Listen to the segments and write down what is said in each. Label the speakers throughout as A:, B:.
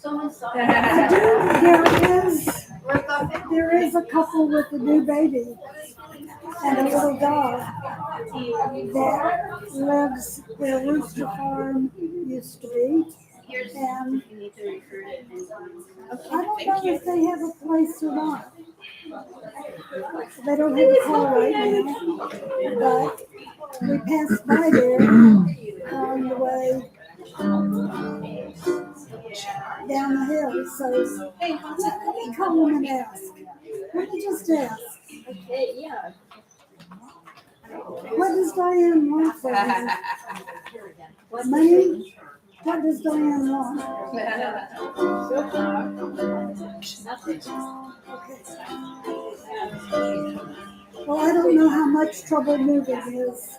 A: I do. There is a couple with a new baby and a little dog that lives where Rooster Farm used to be. And I don't know if they have a place or not. They don't have a car right now, but we passed by there on the way down the hill. So let me call them and ask. Let me just ask. What does Diane want for me? Money? What does Diane want? Well, I don't know how much trouble moving is.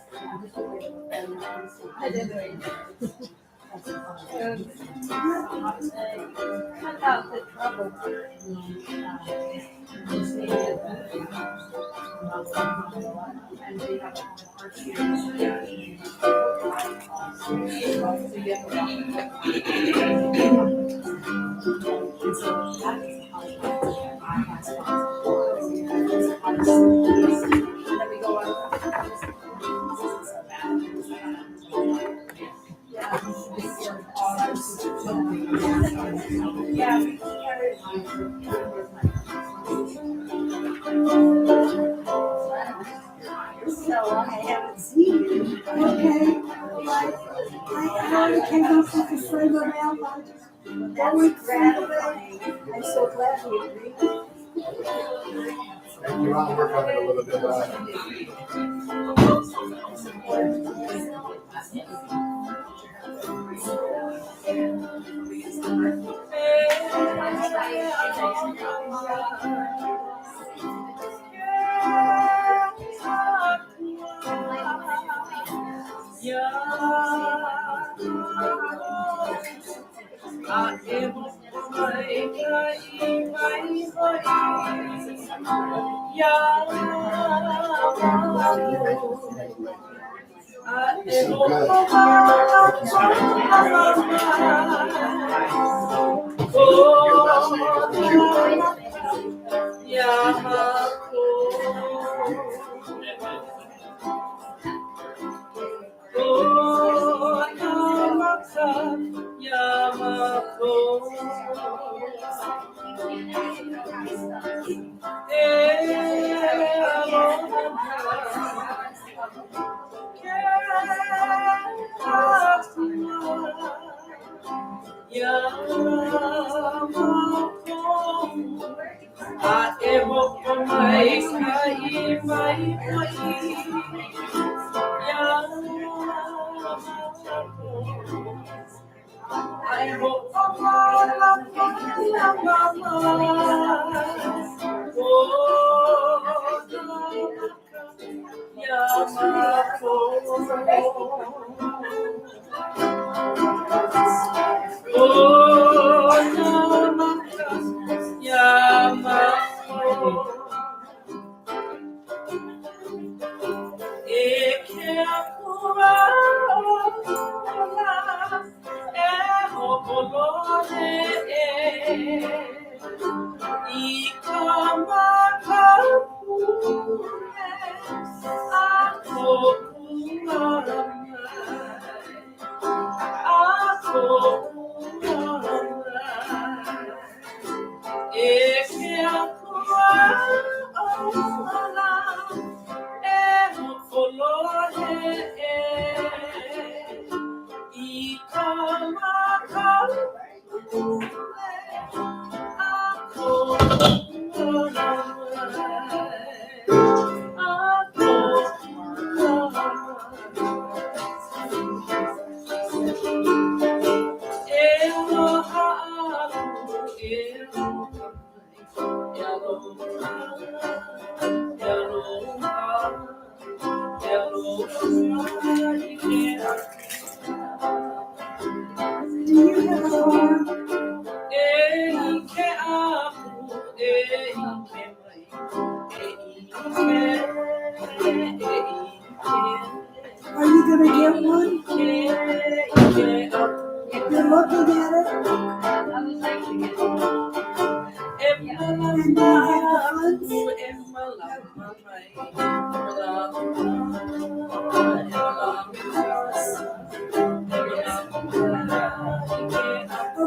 A: Okay. I already came up with the same amount. I'm so glad we agreed.
B: You want to work on it a little bit.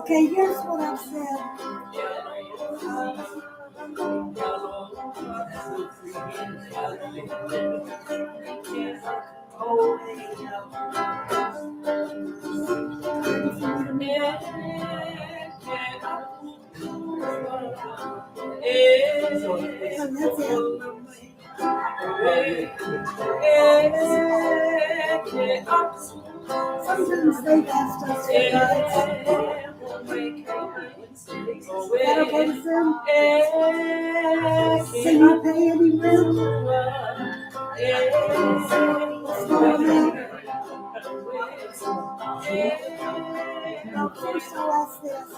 A: Okay, here's what I've said. Sometimes they've asked us for guides. Better go to them. Can you pay any rent? Now, first I'll ask this.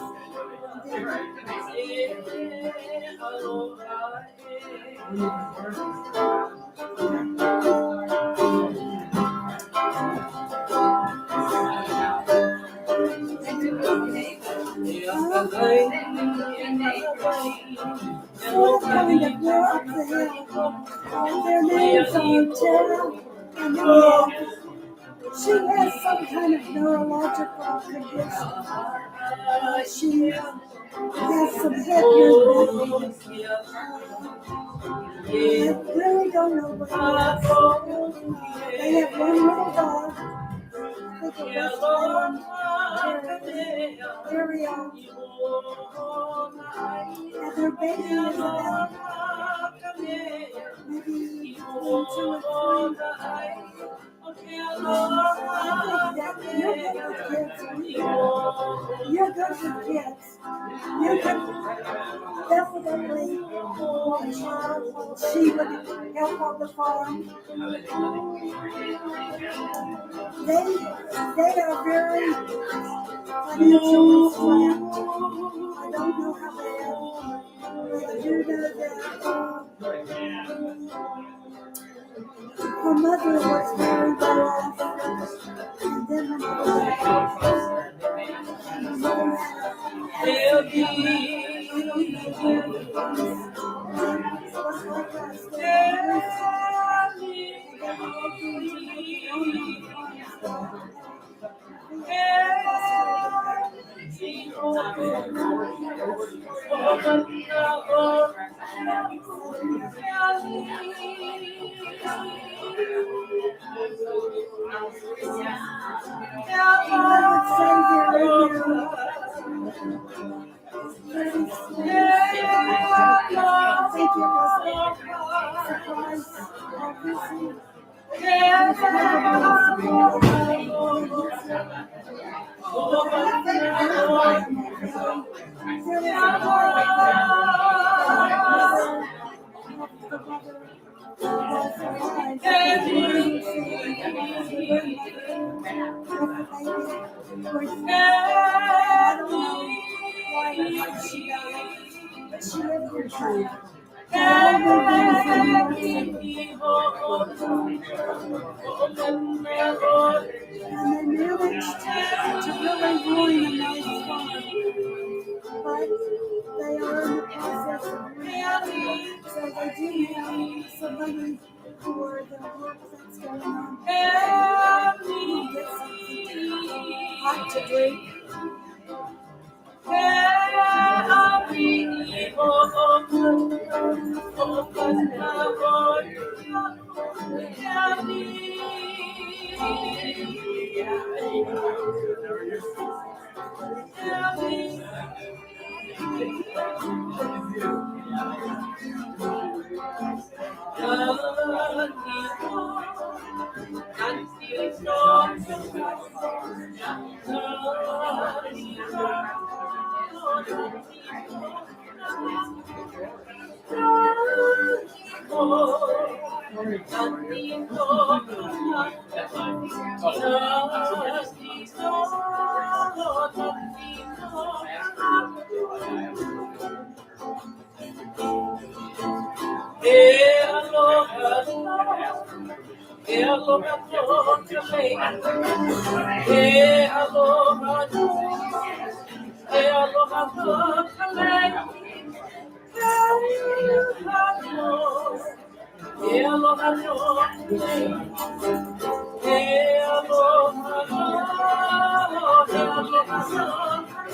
A: What kind of go up the hill? Their names are Tara and Mele. She has some kind of neurological condition. She has some head movement. I really don't know what it is. They have one little dog. I think it was very young. And their baby is about maybe 2 or 3. I think that you're good with kids. You're good with kids. You can definitely watch her. She would help on the farm. They are very financially strong. I don't know how they are, but I do know that her mother was very well off, and then her mother to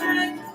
A: drink.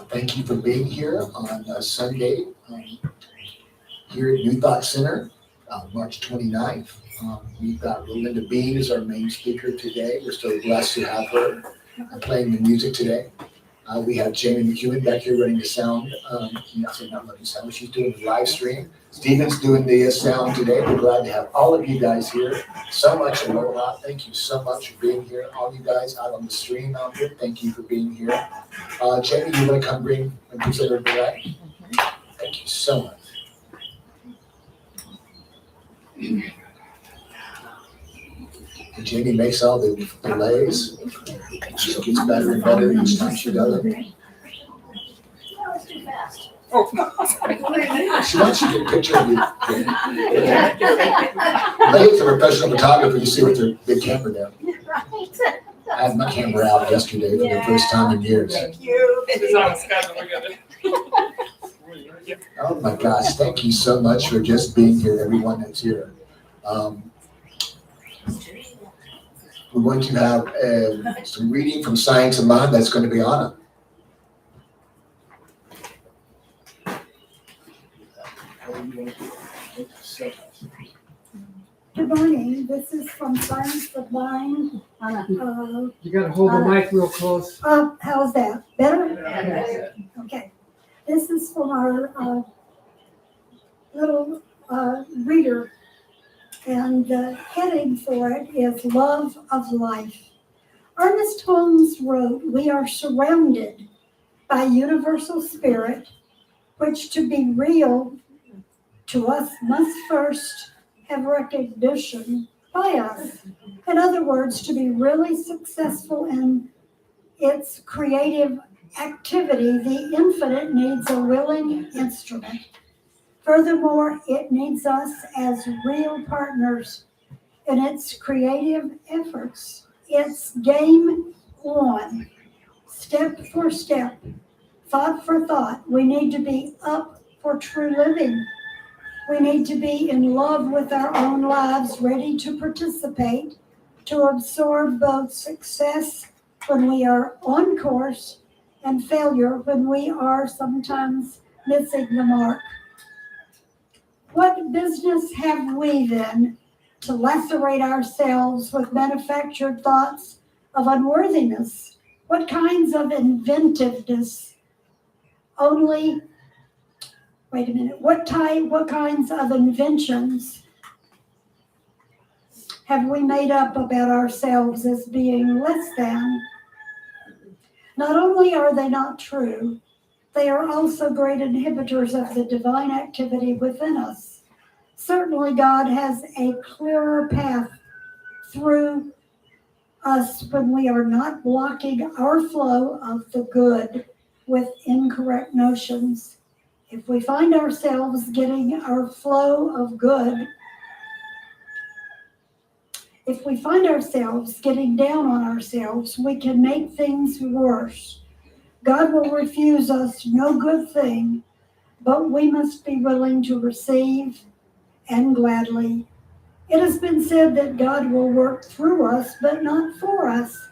C: Thank you for being here on Sunday here at New Thought Center, March 29th. We've got Rolinda Bean as our main speaker today. We're so blessed to have her playing the music today. We have Jamie McEwen back here running the sound. Not running sound, but she's doing the live stream. Steven's doing the sound today. We're glad to have all of you guys here. So much aloha. Thank you so much for being here. All you guys out on the stream out there, thank you for being here. Jamie, you want to come bring and present everybody right? Thank you so much. And Jamie makes all the delays. She gets better and better each time she does it.
D: Oh, no, sorry.
C: She wants you to get a picture of you. I think it's a professional photographer. You see with their big camera down. I had my camera out yesterday for the first time in years.
D: Thank you. It's on schedule. We're good.
C: Oh my gosh, thank you so much for just being here, everyone that's here. We're going to have some reading from Science of Mind that's going to be on it.
A: Good morning. This is from Science of Mind.
E: You gotta hold the mic real close.
A: How's that? Better? Okay. This is from our little reader, and the heading for it is Love of Life. Ernest Holmes wrote, "We are surrounded by universal spirit, which to be real to us must first have recognition by us. In other words, to be really successful in its creative activity, the infinite needs a willing instrument. Furthermore, it needs us as real partners in its creative efforts. It's game on, step for step, thought for thought. We need to be up for true living. We need to be in love with our own lives, ready to participate, to absorb both success when we are on course and failure when we are sometimes missing the mark. What business have we then to lacerate ourselves with manufactured thoughts of unworthiness? What kinds of inventiveness? What kinds of inventions have we made up about ourselves as being less than? Not only are they not true, they are also great inhibitors of the divine activity within us. Certainly, God has a clearer path through us when we are not blocking our flow of the good with incorrect notions. If we find ourselves getting our flow of good, if we find ourselves getting down on ourselves, we can make things worse. God will refuse us no good thing, but we must be willing to receive and gladly. It has been said that God will work through us, but not for us.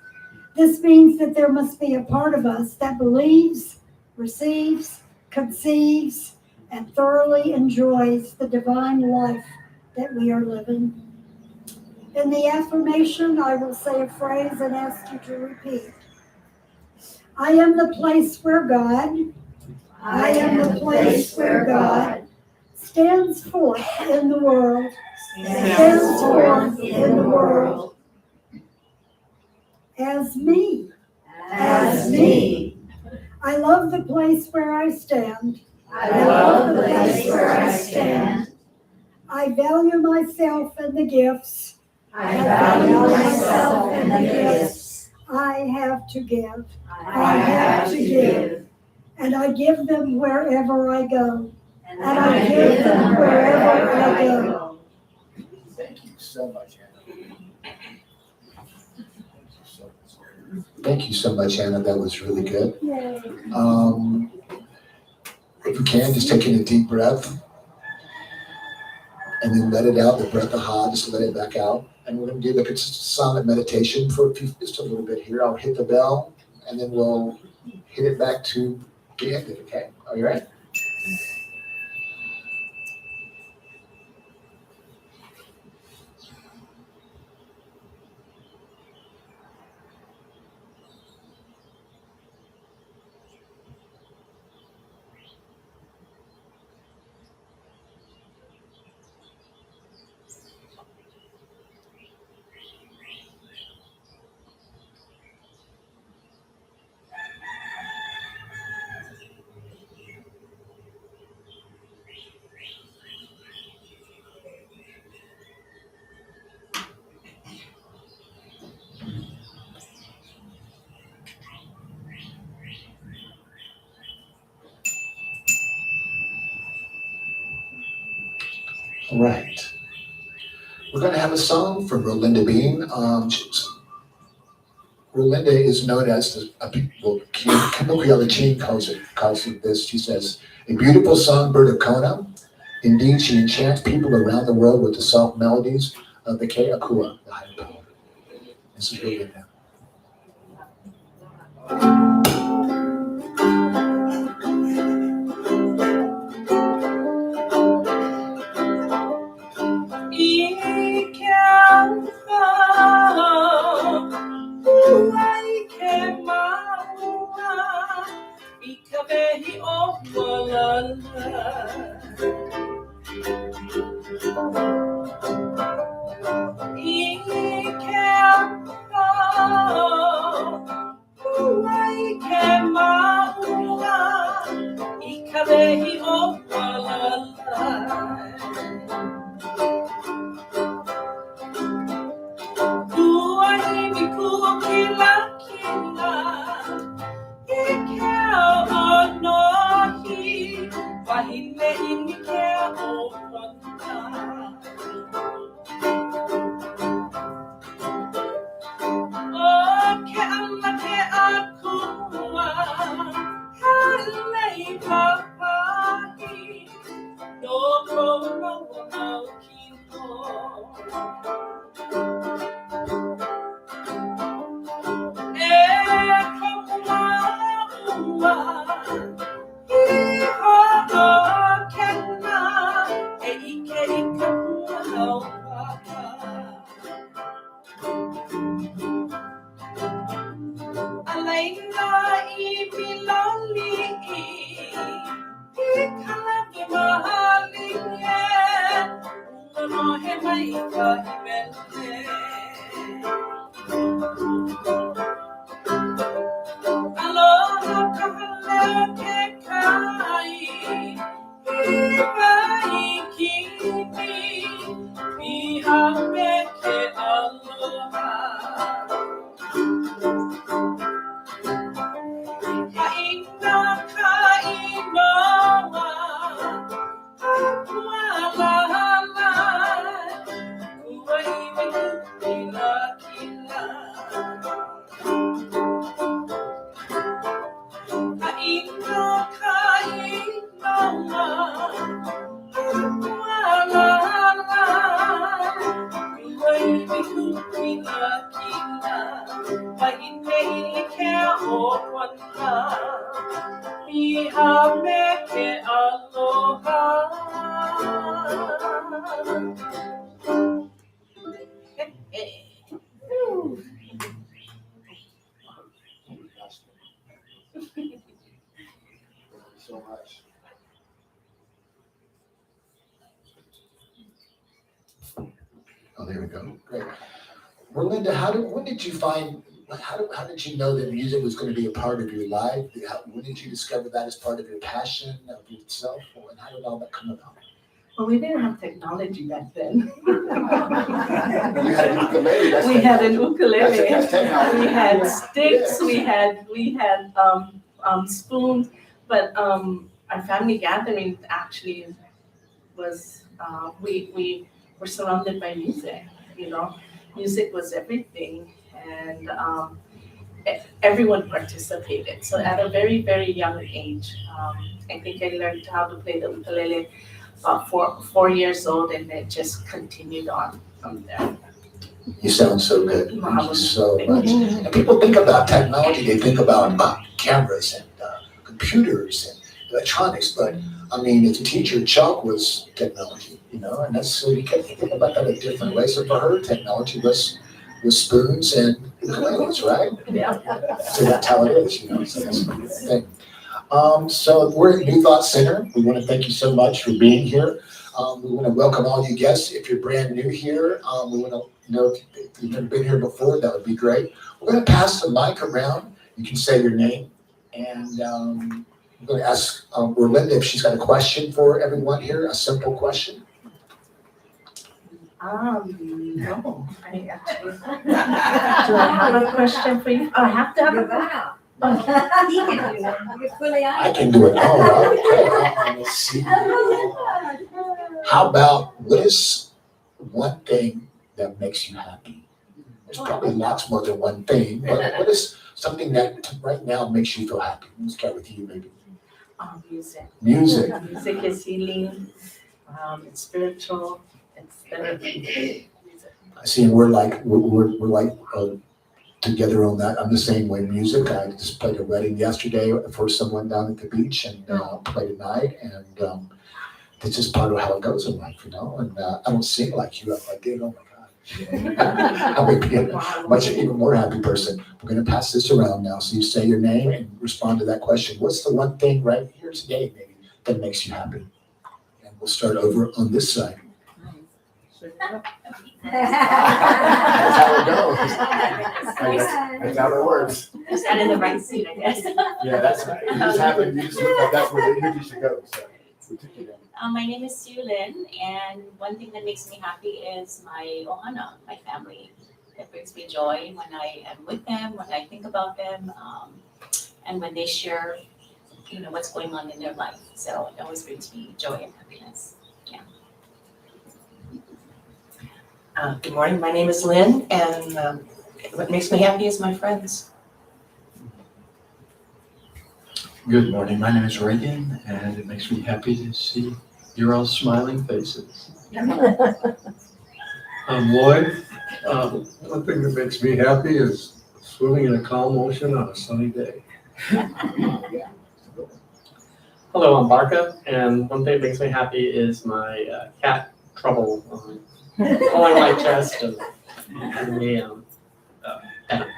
A: This means that there must be a part of us that believes, receives, conceives, and thoroughly enjoys the divine life that we are living. In the affirmation, I will say a phrase and ask you to repeat. I am the place where God, I am the place where God stands forth in the world, stands forth in the world as me, as me. I love the place where I stand. I love the place where I stand. I value myself and the gifts. I value myself and the gifts I have to give. I have to give. And I give them wherever I go. And I give them wherever I go.
C: Thank you so much, Anna. Thank you so much, Anna. That was really good.
A: Yay.
C: If you can, just take in a deep breath and then let it out, the breath of Ha, just let it back out. And we're going to do like a silent meditation for just a little bit here. I'll hit the bell and then we'll hit it back to the end of it, okay? Are you ready? All right. We're going to have a song from Rolinda Bean. Rolinda is known as Kumu calls it this. She says, a beautiful songbird of Kona. Indeed, she enchants people around the world with the soft melodies of the Keakua, the higher power. This is Rolinda. So much. Oh, there we go. Great. Rolinda, when did you find, how did you know that music was going to be a part of your life? When did you discover that as part of your passion of yourself? And how did all that come about?
F: Well, we didn't have technology back then.
C: You had an ukulele. That's
F: We had an
C: technology.
F: ukulele.
C: That's technology.
F: We had sticks.
C: Yes.
F: We had spoons. But our family gathering actually was we were surrounded by music. You know, music was everything, and everyone participated. So at a very, very young age, I think I learned how to play the ukulele about 4 years old, and it just continued on from there.
C: You sound so good. Thank you so much. And people think about technology, they think about cameras and computers and electronics, but I mean, as a teacher, chalk was technology, you know, and that's, so you can think about that a different way. So for her, technology was spoons and ukuleles, right?
F: Yeah.
C: So that's how it is, you know, so that's a good thing. So we're at New Thought Center. We want to thank you so much for being here. We want to welcome all you guests. If you're brand new here, we want to know if you've never been here before, that would be great. We're going to pass the mic around. You can say your name. And I'm going to ask Rolinda if she's got a question for everyone here, a simple question.
F: No, I actually, do I have a question for you? Oh, I have to have a
A: He can do it. You're fully
C: I can do it. Oh, okay. Let's see. How about What is one thing that makes you happy? There's probably lots more than one thing, but what is something that right now makes you feel happy? Let's start with you, maybe.
F: Music.
C: Music.
F: Music is healing. It's spiritual. It's therapy.
C: I see we're like together on that. I'm the same way. Music. I just played a wedding yesterday for someone down at the beach and played a night, and it's just part of how it goes in life, you know. And I don't sing like you. I did. Oh my God. I would be a much even more happy person. We're going to pass this around now. So you say your name and respond to that question. What's the one thing right here today, maybe, that makes you happy? And we'll start over on this side. That's how it goes. That's how it works.
G: I sat in the right seat, I guess.
C: Yeah, that's right. That's where the interview should go. So we took you down.
G: My name is Sue Lynn, and one thing that makes me happy is my ohana, my family. It brings me joy when I am with them, when I think about them, and when they share, what's going on in their life. So it always brings me joy and happiness. Yeah.
H: Good morning, my name is Lynn, and what makes me happy is my friends.
I: Good morning, my name is Reagan, and it makes me happy to see your all smiling faces.
E: I'm Lloyd. One thing that makes me happy is swimming in a calm ocean on a sunny day.
J: Hello, I'm Barca, and one thing that makes me happy is my cat Trouble pulling my chest and having me pet him.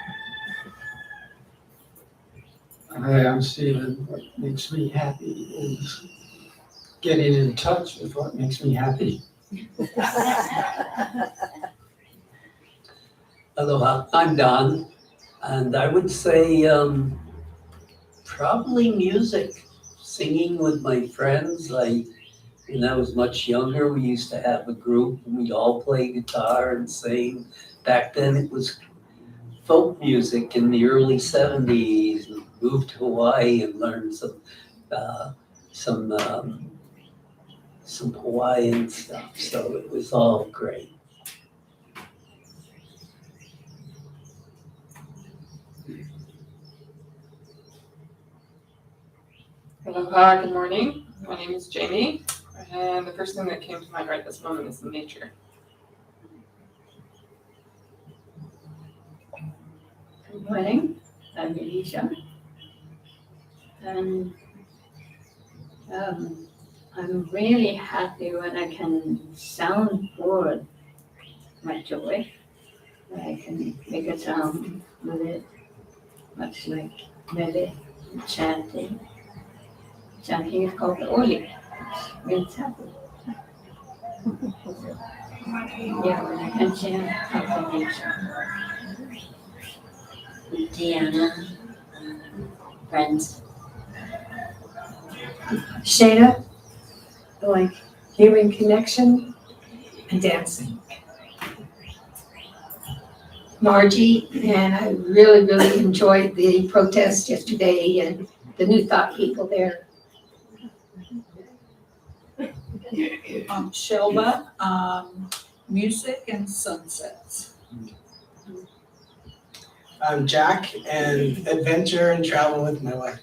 E: Hi, I'm Steven. What makes me happy is getting in touch with what makes me happy.
K: Aloha, I'm Don, and I would say probably music, singing with my friends. When I was much younger, we used to have a group and we'd all play guitar and sing. Back then it was folk music in the early 70s. We moved to Hawaii and learned some Hawaiian stuff, so it was all great.
D: Aloha, good morning. My name is Jamie, and the first thing that came to mind right this moment is nature.
L: Good morning, I'm Alicia. And I'm really happy when I can soundboard my joy. I can make a sound with it, much like Mele chanting. Chanting is called the Oli. It means happy. Yeah, when I can chant of the nature.
M: Deanna, friends.
N: Shada, like human connection and dancing. Margie, and I really enjoyed the protest yesterday and the New Thought people there.
O: Shelba, music and sunsets.
P: I'm Jack, and adventure and travel with my wife.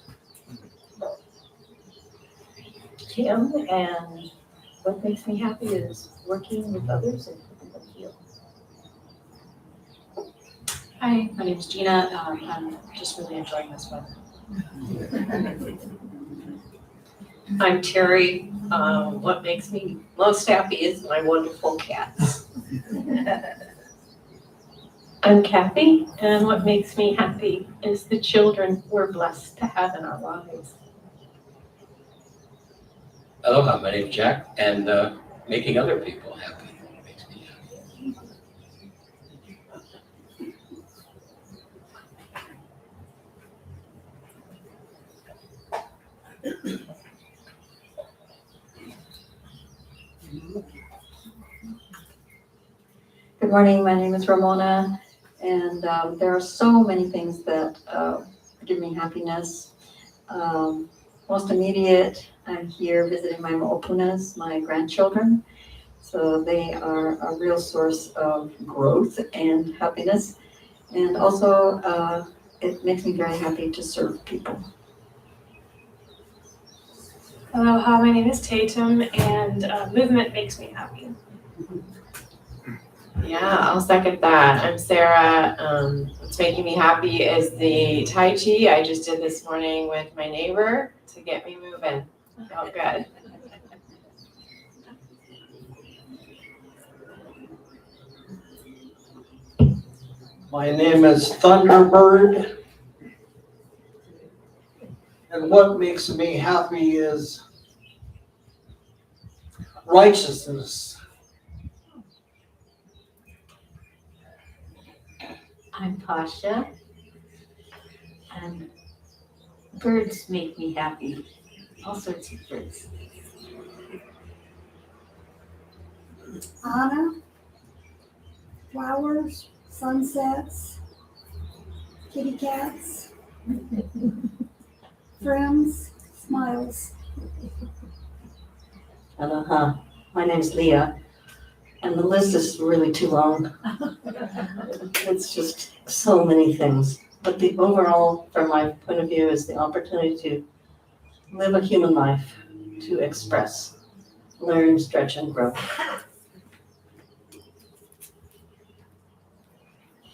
L: Kim, and what makes me happy is working with others and helping them heal.
H: Hi, my name is Gina. I'm just really enjoying this weather.
Q: I'm Terry. What makes me most happy is my wonderful cats.
F: I'm Kathy, and what makes me happy is the children we're blessed to have in our lives.
R: Aloha, my name's Jack, and making other people happy makes me happy.
S: Good morning, my name is Ramona, and there are so many things that give me happiness. Most immediate, I'm here visiting my mo'opunas, my grandchildren, So they are a real source of growth and happiness. And also, it makes me very happy to serve people.
T: Aloha, my name is Tatum, and movement makes me happy.
U: Yeah, I'll second that. I'm Sarah. What's making me happy is the Tai Chi I just did this morning with my neighbor to get me moving. Felt good.
P: My name is Thunderbird. And what makes me happy is righteousness.
M: I'm Pasha, and birds make me happy. All sorts of birds.
A: Anna, flowers, sunsets, kitty cats, friends, smiles.
H: Aloha, my name's Leah, and the list is really too long. It's just so many things. But the overall, from my point of view, is the opportunity to live a human life, to express, learn, stretch, and grow.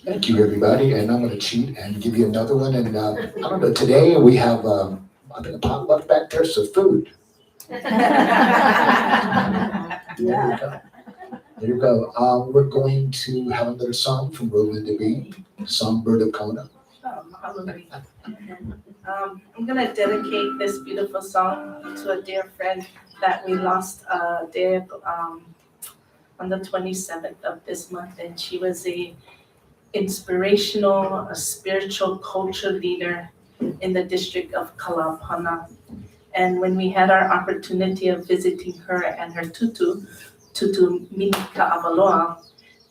C: Thank you, everybody, and I'm gonna cheat and give you another one, and I don't know, today we have, I think a potluck back there, so food. There you go. There you go. We're going to have another song from Rolinda B, Songbird of Kona.
F: Hallelujah. I'm gonna dedicate this beautiful song to a dear friend that we lost on the 27th of this month, and she was a inspirational, a spiritual culture leader in the district of Kalapana. And when we had our opportunity of visiting her and her tutu Minika Avaloa,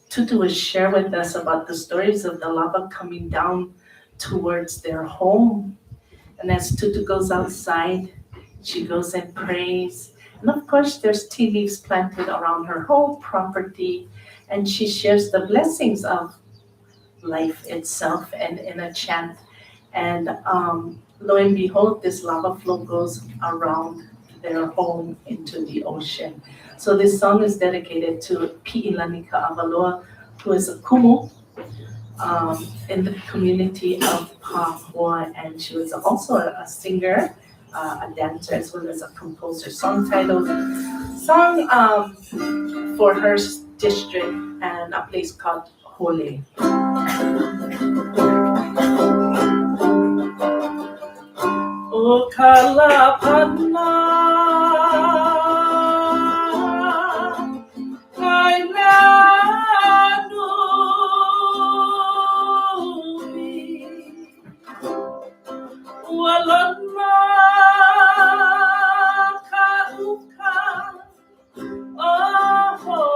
F: Tutu would share with us about the stories of the lava coming down towards their home. And as Tutu goes outside, she goes and prays. And of course, there's tea leaves planted around her whole property. And she shares the blessings of life itself and in a chant. And lo and behold, this lava flow goes around their home into the ocean. So this song is dedicated to Pi'ilanika Avaloa, who is a Kumu in the community of Papua, and she was also a singer, a dancer, as well as a composer. Song titled for her district and a place called Hole. O Kalapana, Kailanu, Walana, Kauka, Ohole.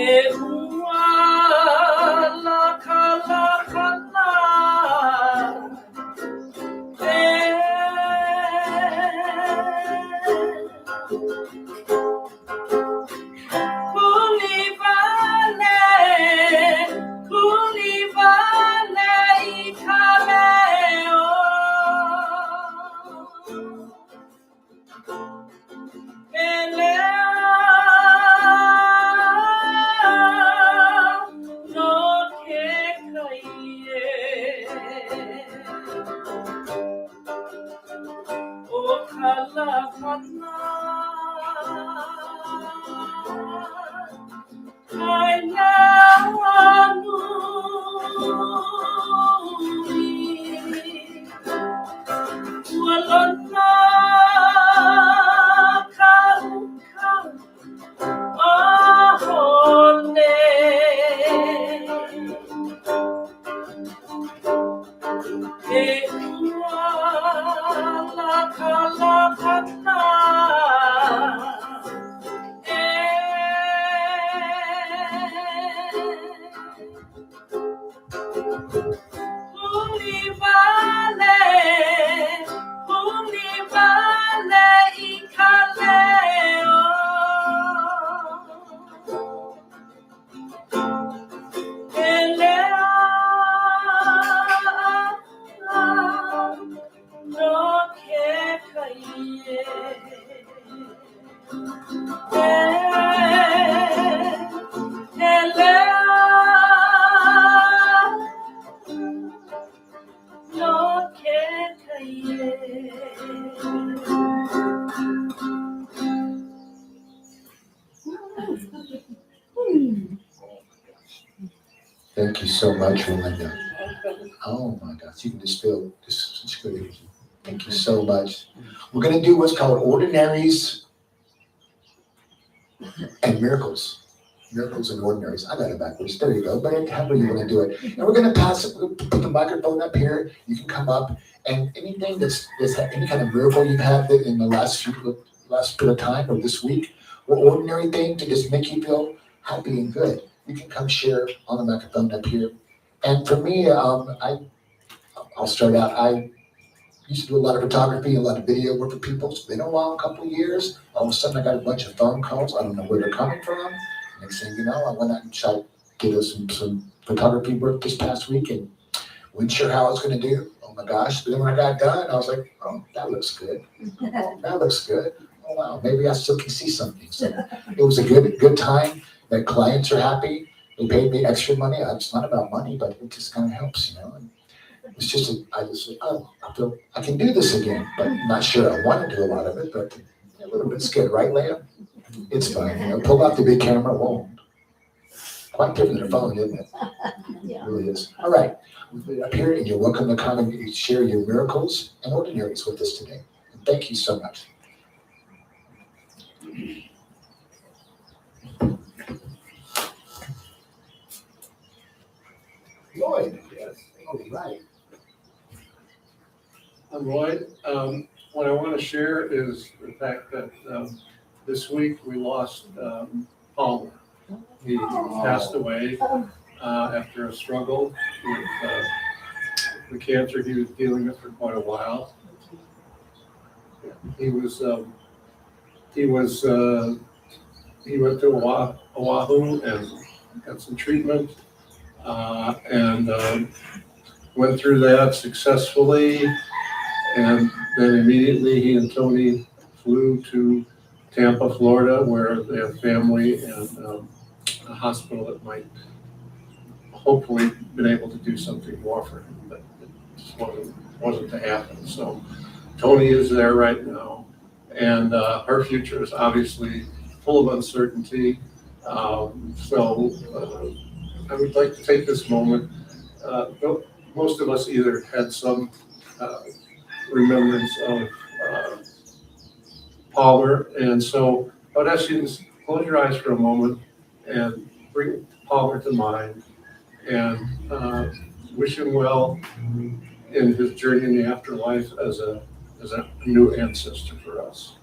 F: Ehuala kalakana, kulivale ikaleo.
C: Thank you so much, Rolinda. Oh my gosh, you can just feel just such good energy. Thank you so much. We're going to do what's called ordinaries and miracles. Miracles and ordinaries. I got it backwards. There you go. But however you want to do it. And we're going to pass it. We'll put the microphone up here. You can come up and anything that's any kind of miracle you've had in the last bit of time or this week, or ordinary thing to just make you feel happy and good. You can come share on the microphone up here. And for me, I'll start out. I used to do a lot of photography, a lot of video work for people. It's been a while, a couple of years. All of a sudden, I got a bunch of phone calls. I don't know where they're coming from. Next thing you know, I went out and tried to get us some photography work this past week and wasn't sure how I was going to do. Oh my gosh. But then when I got done, I was like, oh, that looks good. Oh, that looks good. Oh, wow. Maybe I still can see something. So it was a good time. The clients are happy. They paid me extra money. It's not about money, but it just kind of helps, you know. And it's just, I feel I can do this again, but I'm not sure I want to do a lot of it, but a little bit scared, right, Leah? It's fine, you know, pull out the big camera, whoa. Quite different than a phone, isn't it? It really is. All right, up here, and you're welcome to come and share your miracles and ordinaries with us today. And thank you so much. Lloyd, yes, all right.
B: I'm Lloyd. What I want to share is the fact that this week we lost Palmer. He passed away after a struggle with the cancer he was dealing with for quite a while. He went to Oahu and got some treatment and went through that successfully. And then immediately he and Tony flew to Tampa, Florida, where they have family and a hospital that might hopefully been able to do something more for him, but it just wasn't to happen. So Tony is there right now, and her future is obviously full of uncertainty. So I would like to take this moment. Most of us either had some remembrance of Palmer, and so I would ask you to close your eyes for a moment and bring Palmer to mind and wish him well in his journey in the afterlife as a new ancestor for us.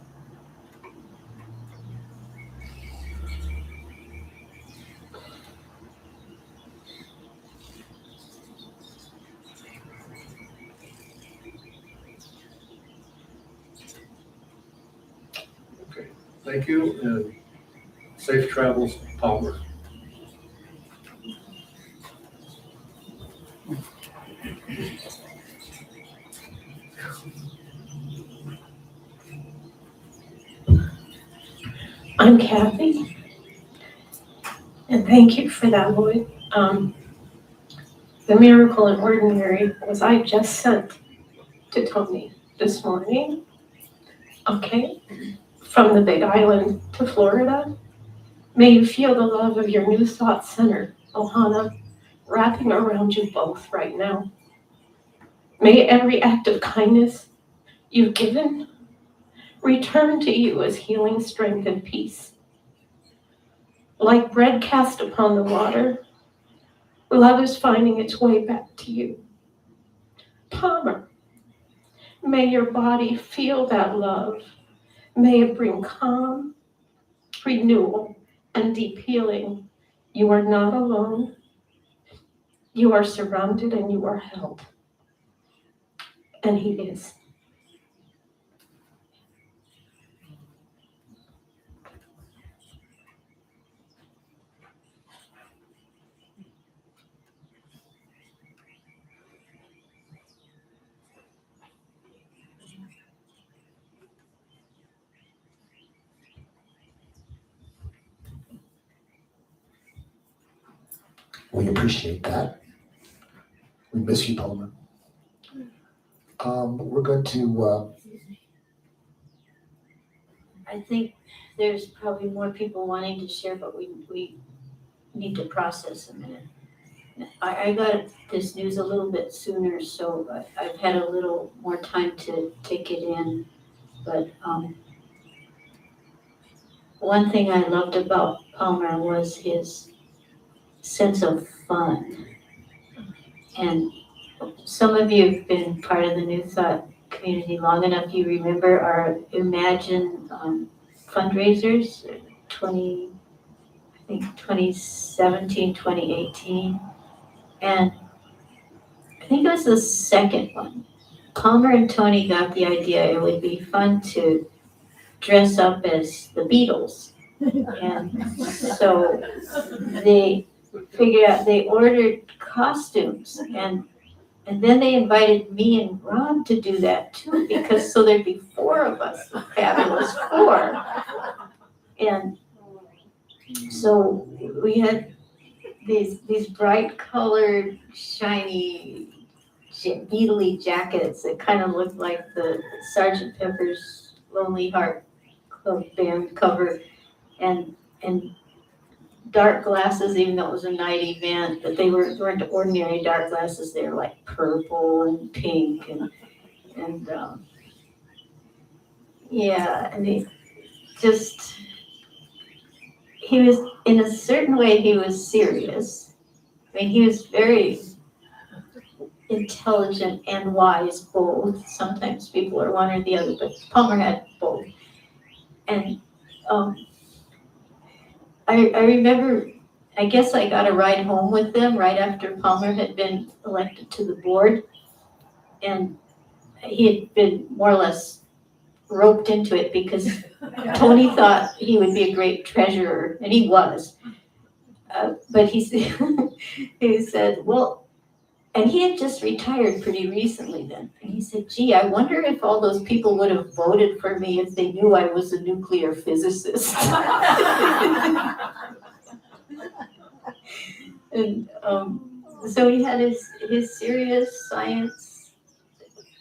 B: Okay, thank you, and safe travels, Palmer.
T: I'm Kathy, and thank you for that, Lloyd. The miracle and ordinary was I just sent to Tony this morning, okay, from the Big Island to Florida. May you feel the love of your new thought center, Ohana, wrapping around you both right now. May every act of kindness you've given return to you as healing strength and peace. Like bread cast upon the water, love is finding its way back to you. Palmer, may your body feel that love. May it bring calm, renewal, and deep healing. You are not alone. You are surrounded and you are held. And he is.
C: We appreciate that. We miss you, Palmer. We're going to.
M: I think there's probably more people wanting to share, but we need to process a minute. I got this news a little bit sooner, so I've had a little more time to take it in. But one thing I loved about Palmer was his sense of fun. And some of you have been part of the New Thought community long enough, you remember our Imagine fundraisers, 2017, 2018. And I think it was the second one. Palmer and Tony got the idea it would be fun to dress up as the Beatles. And so they figured out, they ordered costumes, and then they invited me and Ron to do that too, because so there'd be four of us, a fabulous four. And so we had these bright colored, shiny, beetly jackets that kind of looked like the Sgt. Pepper's Lonely Heart Club Band cover, and dark glasses, even though it was a night event, but they weren't ordinary dark glasses. They were like purple and pink and yeah, and he was, in a certain way, he was serious. I mean, he was very intelligent and wise, both. Sometimes people are one or the other, but Palmer had both. And I remember, I guess I got a ride home with them right after Palmer had been elected to the board. And he had been more or less roped into it because Tony thought he would be a great treasurer, and he was. But he said, well, and he had just retired pretty recently then. And he said, gee, I wonder if all those people would have voted for me if they knew I was a nuclear physicist. And so he had his serious science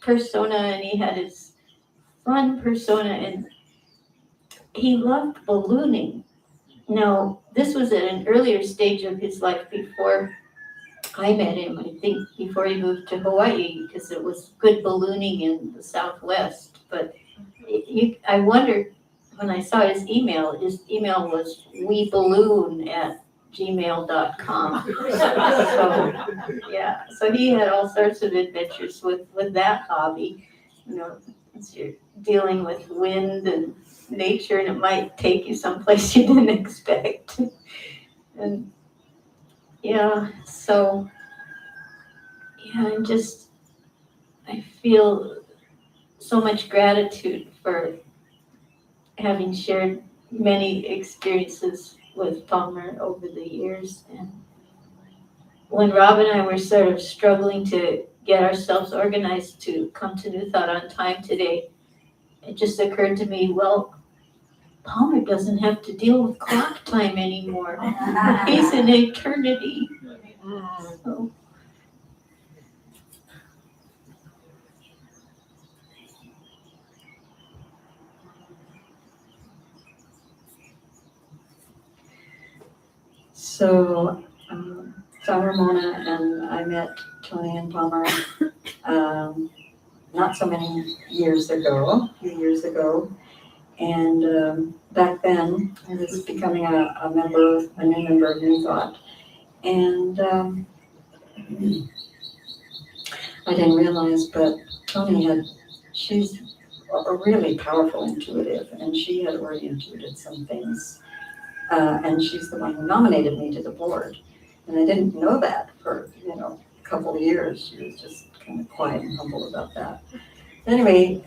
M: persona, and he had his fun persona, and he loved ballooning. Now, this was at an earlier stage of his life before I met him, I think before he moved to Hawaii, because it was good ballooning in the Southwest. But I wondered, when I saw his email was weballoon@gmail.com. So, yeah, so he had all sorts of adventures with that hobby. You know, you're dealing with wind and nature, and it might take you someplace you didn't expect. And yeah, so yeah, I feel so much gratitude for having shared many experiences with Palmer over the years. And when Rob and I were sort of struggling to get ourselves organized to come to New Thought on time today, it just occurred to me, well, Palmer doesn't have to deal with clock time anymore. He's in eternity.
S: So I'm Ramona, and I met Tony and Palmer not so many years ago, a few years ago. And back then, I was becoming a new member of New Thought. And I didn't realize, but she's a really powerful intuitive, and she had already intuited some things. And she's the one who nominated me to the board. And I didn't know that for, a couple of years. She was just kind of quiet and humble about that. Anyway,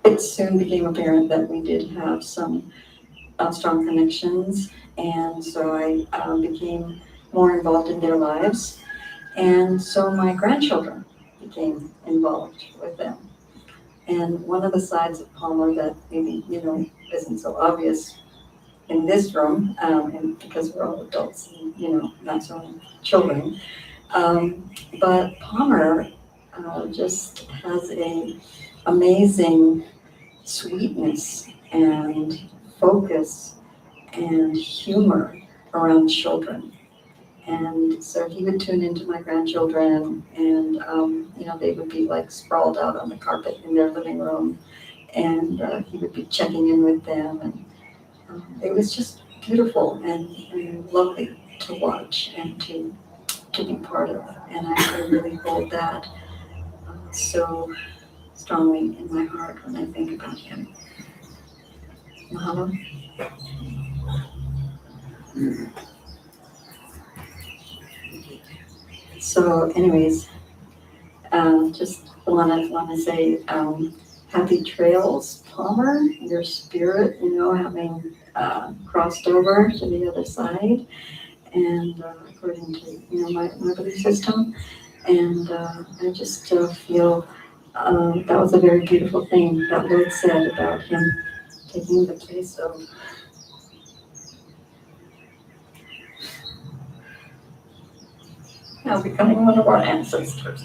S: it soon became apparent that we did have some strong connections. And so I became more involved in their lives. And so my grandchildren became involved with them. And one of the sides of Palmer that maybe, isn't so obvious in this room, and because we're all adults, and, not so children. But Palmer just has a amazing sweetness and focus and humor around children. And so he would tune into my grandchildren and, they would be like sprawled out on the carpet in their living room. And he would be checking in with them. And it was just beautiful and lovely to watch and to be part of. And I really hold that so strongly in my heart when I think about him. Mahalo. So anyways, just wanna say, happy trails, Palmer, your spirit, having crossed over to the other side and according to, my belief system. And I just feel that was a very beautiful thing that Lloyd said about him taking the place of now becoming one of our ancestors.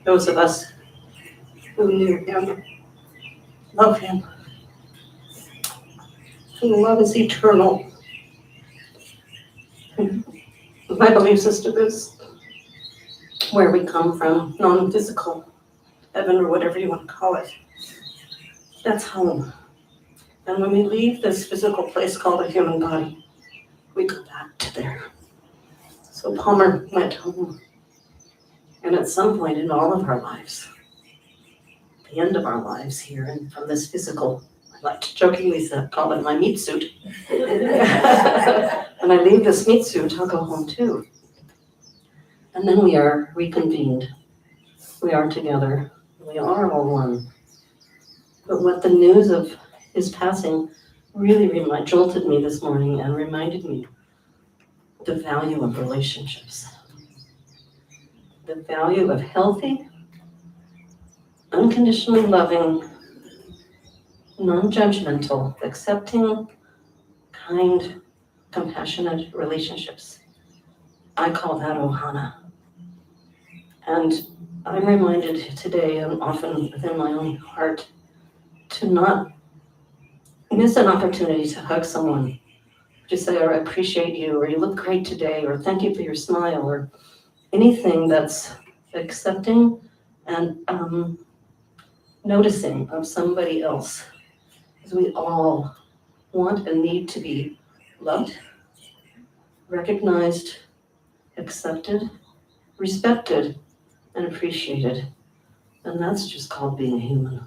S: Those of us who knew him love him. And love is eternal. My belief system is where we come from, non-physical, heaven or whatever you want to call it. That's home. And when we leave this physical place called a human body, we go back to there. So Palmer went home. And at some point in all of our lives, the end of our lives here, and from this physical, I like to jokingly call it my meat suit. When I leave this meat suit, I'll go home too. And then we are reconvened. We are together. We are all one. But what the news of his passing really jolted me this morning and reminded me the value of relationships. The value of healthy, unconditionally loving, non-judgmental, accepting, kind, compassionate relationships. I call that ohana. And I'm reminded today, and often within my own heart, to not miss an opportunity to hug someone, to say, or I appreciate you, or you look great today, or thank you for your smile, or anything that's accepting and noticing of somebody else. Because we all want and need to be loved, recognized, accepted, respected, and appreciated. And that's just called being human.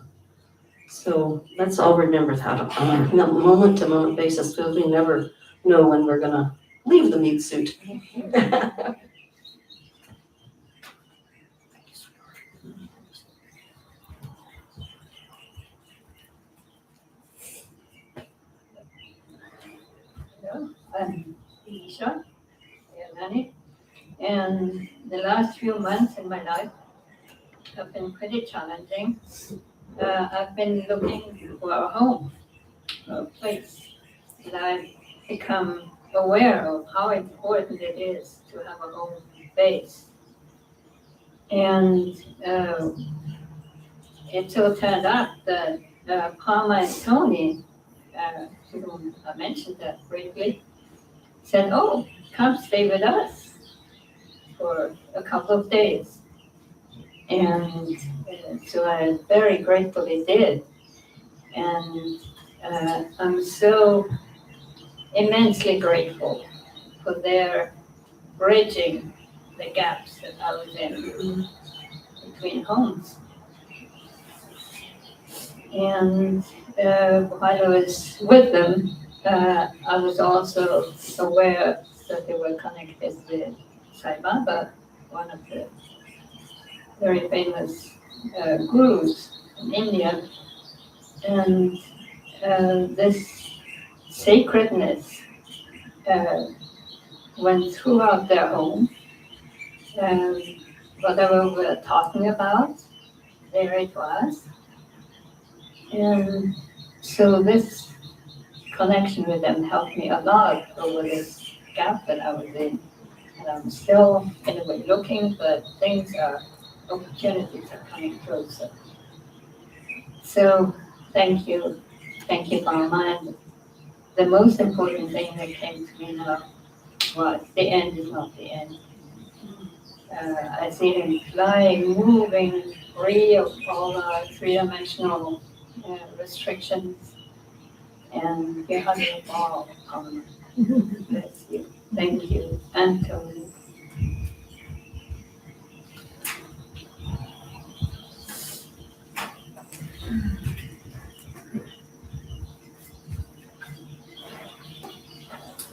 S: So let's all remember that on a moment-to-moment basis, because we never know when we're gonna leave the meat suit.
L: I'm Isha, Yamani, and the last few months in my life have been pretty challenging. I've been looking for a home, a place, and I've become aware of how important it is to have a home base. And it so turned out that Palmer and Tony, to whom I mentioned that briefly, said, "Oh, come stay with us for a couple of days." And so I very gratefully did. And I'm so immensely grateful for their bridging the gaps that I was in between homes. And while I was with them, I was also aware that they were connected with Sai Baba, one of the very famous gurus in India. And this sacredness went throughout their home. Whatever we were talking about, there it was. And so this connection with them helped me a lot over this gap that I was in. And I'm still, in a way, looking, but opportunities are coming closer. So, thank you, Mama. And the most important thing that came to me now was the end is not the end. I see him flying, moving, free of all our three-dimensional restrictions, and we have it all. Bless you. Thank you, Anthony.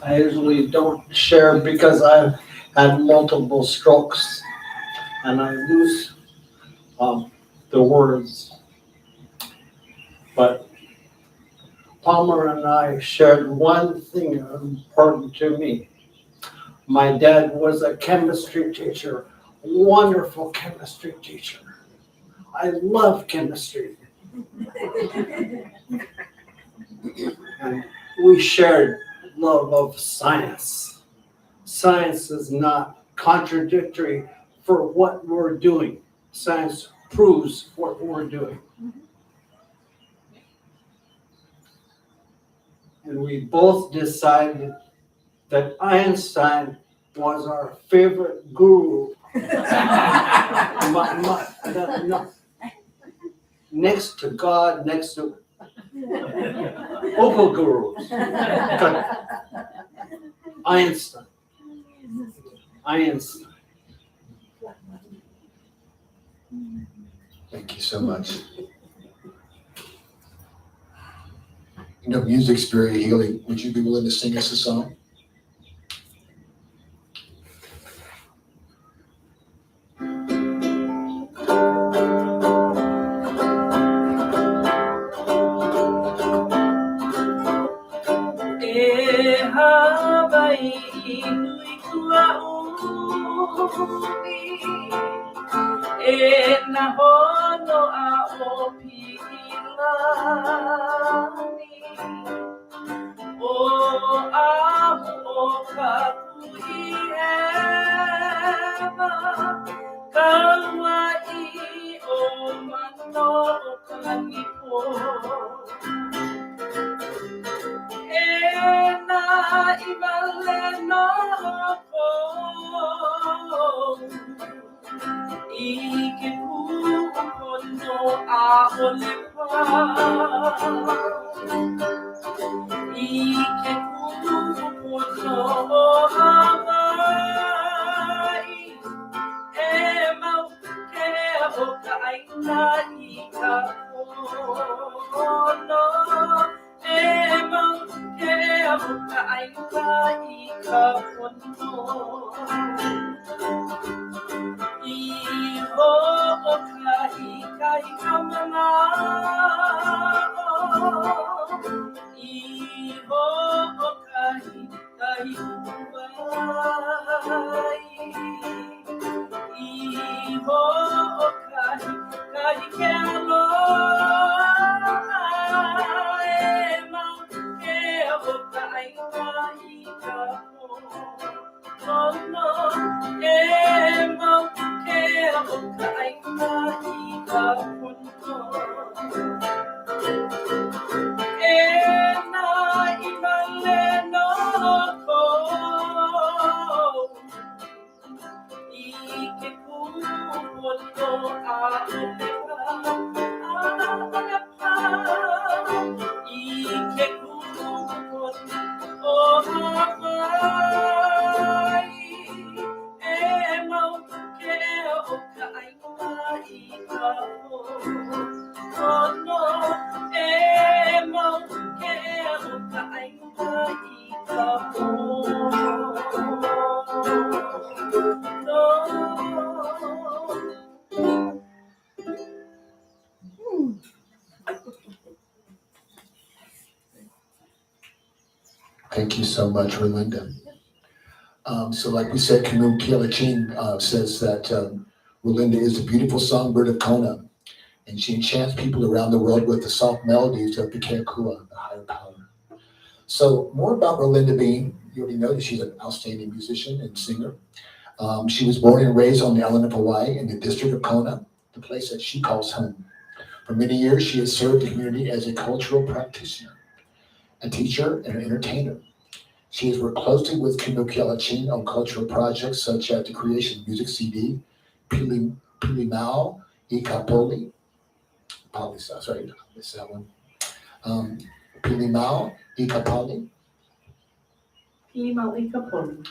P: I usually don't share because I've had multiple strokes and I lose the words. But Palmer and I shared one thing important to me. My dad was a chemistry teacher, wonderful chemistry teacher. I love chemistry. And we shared love of science. Science is not contradictory for what we're doing. Science proves what we're doing. And we both decided that Einstein was our favorite guru. Next to God, next to Opal gurus. Einstein.
C: Thank you so much. You know, music's very healing. Would you be willing to sing us a song? Thank you so much, Rolinda. So like we said, Kumu says that Rolinda is a beautiful songbird of Kona, and she enchants people around the world with the soft melodies of the Kekua, the higher power. So more about Rolinda Bean. You already know that she's an outstanding musician and singer. She was born and raised on the island of Hawaii in the district of Kona, the place that she calls home. For many years, she has served the community as a cultural practitioner, a teacher, and an entertainer. She has worked closely with Kumu on cultural projects such as the creation of music CD, Pilimao I Kapoli. Sorry, I missed that one. Pilimao I Kapoli.
F: Pilimao I Kapoli.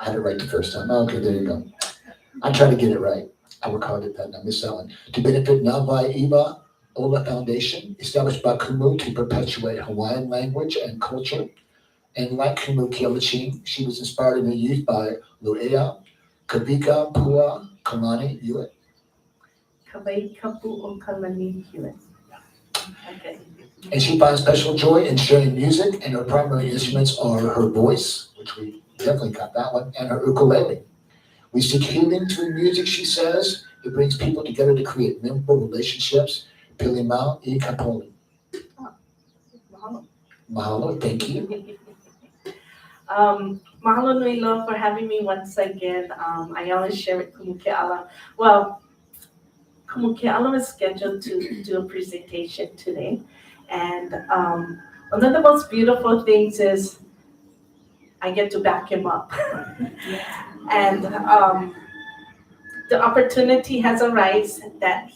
C: I had it right the first time. Okay, there you go. I'm trying to get it right. I work hard at that and I missed that one. To benefit Navai Iba Ola Foundation, established by Kumu to perpetuate Hawaiian language and culture. And like Kumu Kielachin, she was inspired in her youth by Luea, Kavika Pua Kalani Hewitt.
F: Kavika Pua Kalani Hewitt. Okay.
C: And she finds special joy in sharing music, and her primary instruments are her voice, which we definitely got that one, and her ukulele. We seek healing through music, she says. It brings people together to create memorable relationships. Pilimao I Kapoli.
F: Mahalo.
C: Mahalo, thank you.
F: Mahalo nui loa for having me once again. I always share with Kumu Ke'ala. Well, Kumu Ke'ala was scheduled to do a presentation today. And one of the most beautiful things is I get to back him up. And the opportunity has arisen that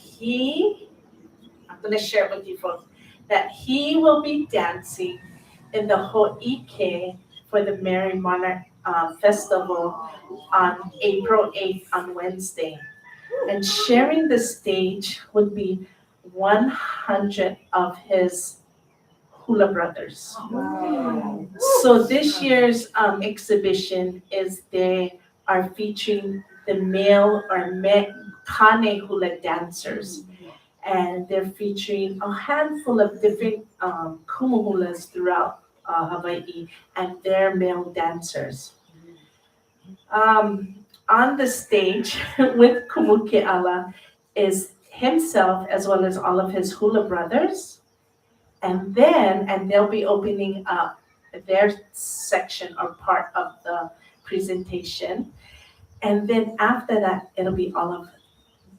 F: I'm going to share it with you folks, that he will be dancing in the Ho'ike for the Mary Monarch Festival on April 8th on Wednesday. And sharing the stage would be 100 of his hula brothers. Wow. So this year's exhibition is they are featuring the male or kane hula dancers. And they're featuring a handful of different kumu hulas throughout Hawaii and their male dancers. On the stage with Kumu Ke'ala is himself as well as all of his hula brothers. And they'll be opening up their section or part of the presentation. And then after that, it'll be all of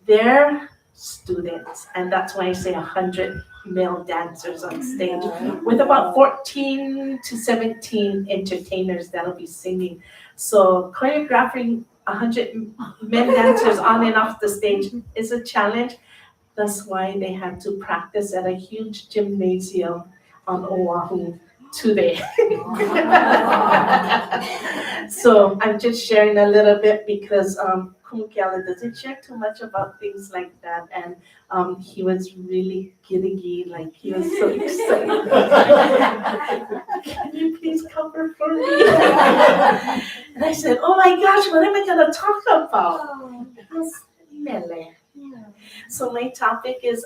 F: their students. And that's why I say 100 male dancers on stage with about 14 to 17 entertainers that'll be singing. So choreographing 100 men dancers on and off the stage is a challenge. That's why they had to practice at a huge gymnasium on Oahu today. So I'm just sharing a little bit because Kumu Ke'ala doesn't share too much about things like that. And he was really giddy, like he was so excited. Can you please cover for me? And I said, oh my gosh, what am I going to talk about? Mele. So my topic is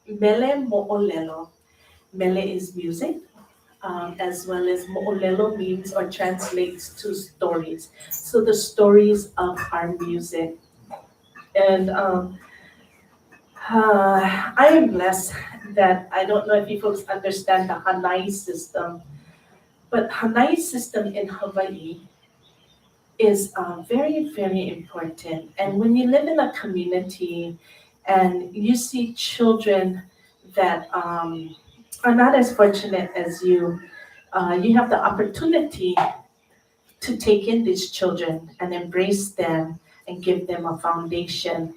F: Mele Mo'olelo. Mele is music, as well as Mo'olelo means or translates to stories. So the stories of our music. And I am blessed that I don't know if you folks understand the Hanai system, but Hanai system in Hawaii is very, very important. And when you live in a community and you see children that are not as fortunate as you, you have the opportunity to take in these children and embrace them and give them a foundation.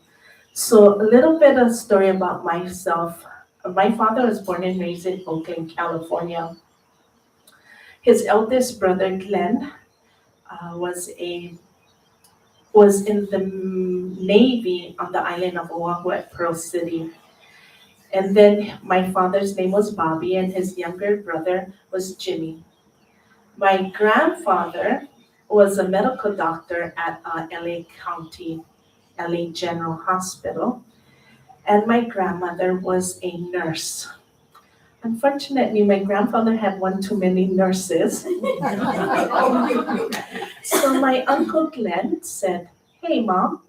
F: So a little bit of story about myself. My father was born and raised in Oakland, California. His eldest brother, Glenn, was in the Navy on the island of Oahu at Pearl City. And then my father's name was Bobby and his younger brother was Jimmy. My grandfather was a medical doctor at LA County, LA General Hospital. And my grandmother was a nurse. Unfortunately, my grandfather had one too many nurses. So my Uncle Glenn said, hey Mom,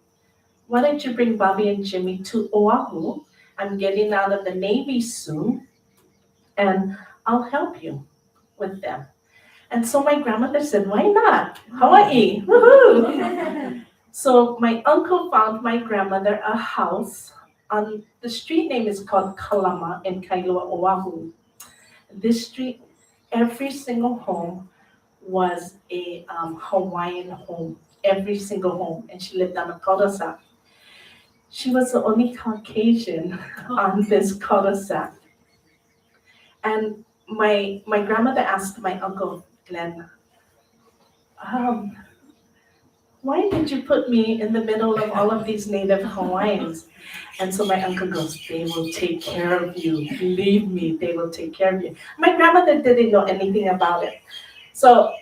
F: why don't you bring Bobby and Jimmy to Oahu? I'm getting out of the Navy soon and I'll help you with them. And so my grandmother said, why not? Hawaii, woohoo! So my uncle found my grandmother a house the street name is called Kalama in Kailua, Oahu. This street, every single home was a Hawaiian home, every single home, and she lived on a cul-de-sac. She was the only Caucasian on this cul-de-sac. And my grandmother asked my uncle, Glenn, why did you put me in the middle of all of these native Hawaiians? And so my uncle goes, they will take care of you. Believe me, they will take care of you. My grandmother didn't know anything about it. So,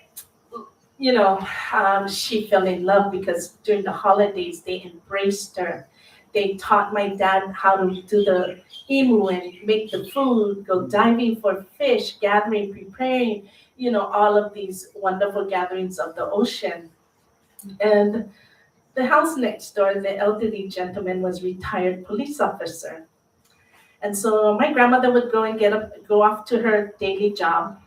F: she fell in love because during the holidays, they embraced her. They taught my dad how to do the imu and make the food, go diving for fish, gathering, preparing, all of these wonderful gatherings of the ocean. And the house next door, the elderly gentleman was retired police officer. And so my grandmother would go off to her daily job,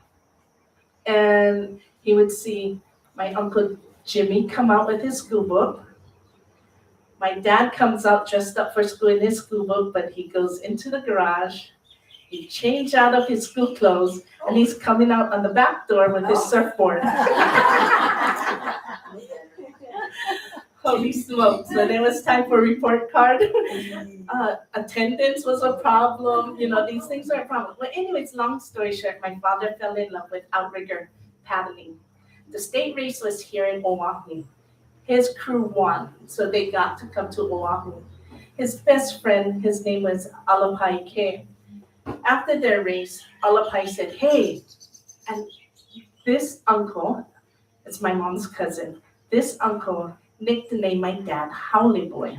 F: and he would see my Uncle Jimmy come out with his school book. My dad comes out dressed up for school in his school book, but he goes into the garage, he changed out of his school clothes, and he's coming out on the back door with his surfboard. Holy smokes, when it was time for report card, attendance was a problem, these things are a problem. Well, anyways, long story short, my father fell in love with outrigger paddling. The state race was here in Oahu. His crew won, so they got to come to Oahu. His best friend, his name was Alapai Ke. After their race, Alapai said, hey, and this uncle, it's my mom's cousin, this uncle nicknamed my dad Howley Boy.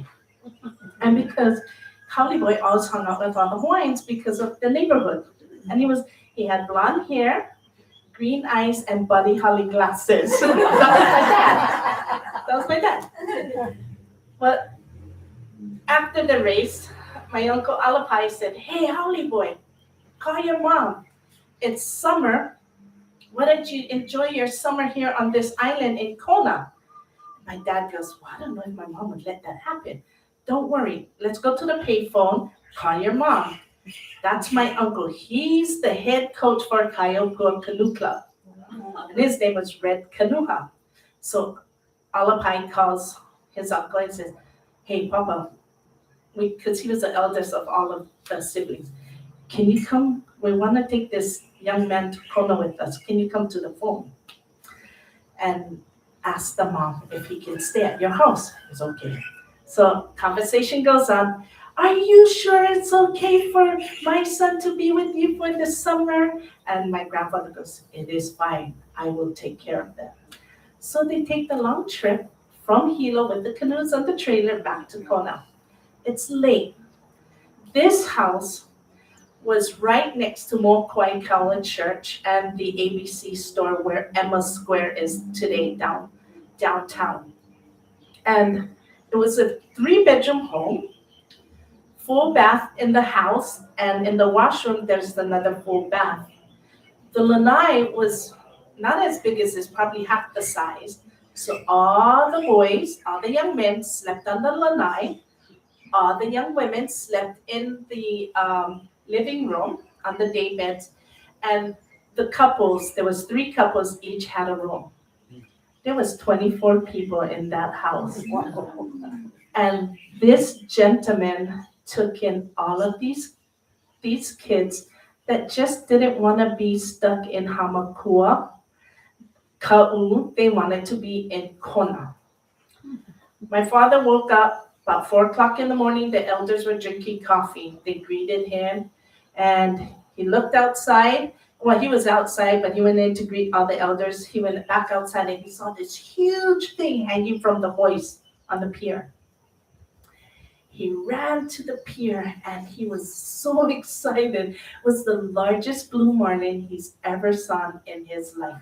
F: And because Howley Boy always hung out with all the Hawaiians because of the neighborhood. And he had blonde hair, green eyes, and Buddy Holly glasses. That was my dad. But after the race, my uncle Alapai said, hey, Howley Boy, call your mom. It's summer. Why don't you enjoy your summer here on this island in Kona? My dad goes, well, I don't know if my mom would let that happen. Don't worry. Let's go to the payphone. Call your mom. That's my uncle. He's the head coach for Kaiopua Canoe Club. And his name was Red Kanuha. So Alapai calls his uncle and says, hey, Papa, because he was the eldest of all of the siblings, can you come? We want to take this young man to Kona with us. Can you come to the phone? And ask the mom if he can stay at your house. It's okay. So conversation goes on. Are you sure it's okay for my son to be with you for the summer? And my grandfather goes, it is fine. I will take care of that. So they take the long trip from Hilo with the canoes on the trailer back to Kona. It's late. This house was right next to Mokwai Kaula Church and the ABC store where Emma Square is today downtown. And it was a 3-bedroom home, full bath in the house, and in the washroom there's another full bath. The lanai was not as big as this, probably half the size. So all the boys, all the young men slept on the lanai. All the young women slept in the living room on the day beds, and the couples, there was 3 couples, each had a room. There was 24 people in that house. And this gentleman took in all of these kids that just didn't want to be stuck in Hamakua, Ka'u, they wanted to be in Kona. My father woke up about 4 o'clock in the morning. The elders were drinking coffee. They greeted him, and he looked outside. Well, he was outside, but he went in to greet all the elders. He went back outside, and he saw this huge thing hanging from the hoist on the pier. He ran to the pier, and he was so excited. It was the largest blue marlin he's ever seen in his life.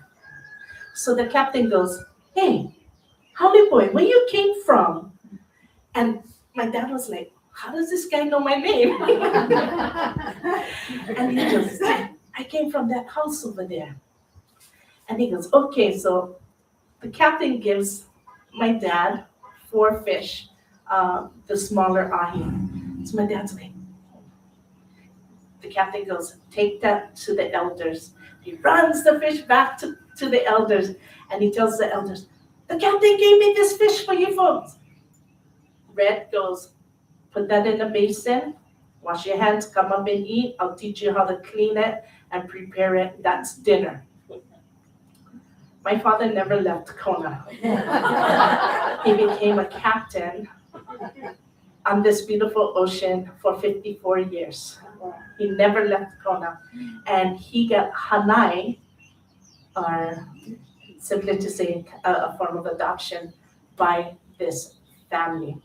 F: So the captain goes, hey, Howley Boy, where you came from? And my dad was like, how does this guy know my name? And he goes, I came from that house over there. And he goes, okay, so the captain gives my dad 4 fish, the smaller ahi. So my dad's like, the captain goes, take that to the elders. He runs the fish back to the elders, and he tells the elders, the captain gave me this fish for you folks. Red goes, put that in a basin, wash your hands, come up and eat. I'll teach you how to clean it and prepare it. That's dinner. My father never left Kona. He became a captain on this beautiful ocean for 54 years. He never left Kona. And he got hanai, or simply to say a form of adoption, by this family.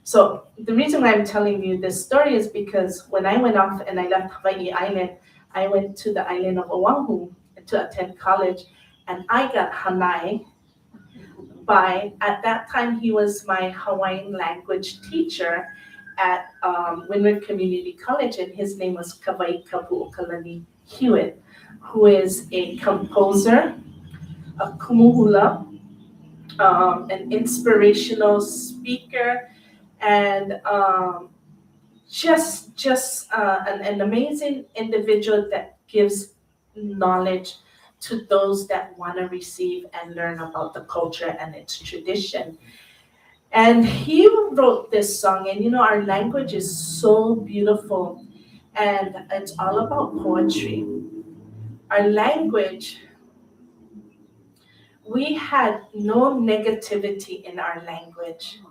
F: So the reason why I'm telling you this story is because when I went off and I left Hawaii Island, I went to the island of Oahu to attend college, and I got hanai by, at that time, he was my Hawaiian language teacher at Windward Community College, and his name was Kawai Kapu'okalani Hewitt, who is a composer, a kumu hula, an inspirational speaker, and just an amazing individual that gives knowledge to those that want to receive and learn about the culture and its tradition. And he wrote this song, and our language is so beautiful, and it's all about poetry. Our language, we had no negativity in our language.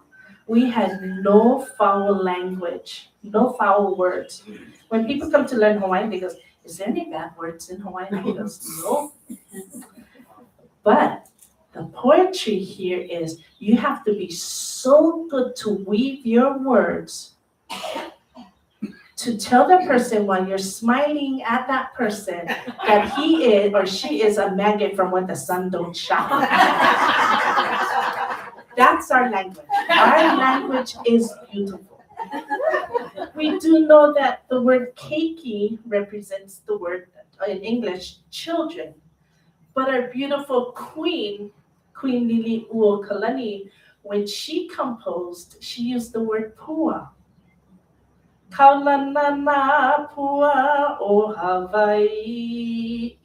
F: We had no foul language, no foul words. When people come to learn Hawaiian, they go, is there any bad words in Hawaiian? And he goes, no. But the poetry here is you have to be so good to weave your words to tell the person while you're smiling at that person that he is or she is a maggot from when the sun don't shine. That's our language. Our language is beautiful. We do know that the word keiki represents the word, in English, children. But our beautiful queen, Queen Lili Uokalani, when she composed, she used the word pua. Kaulanana pua o Hawaii.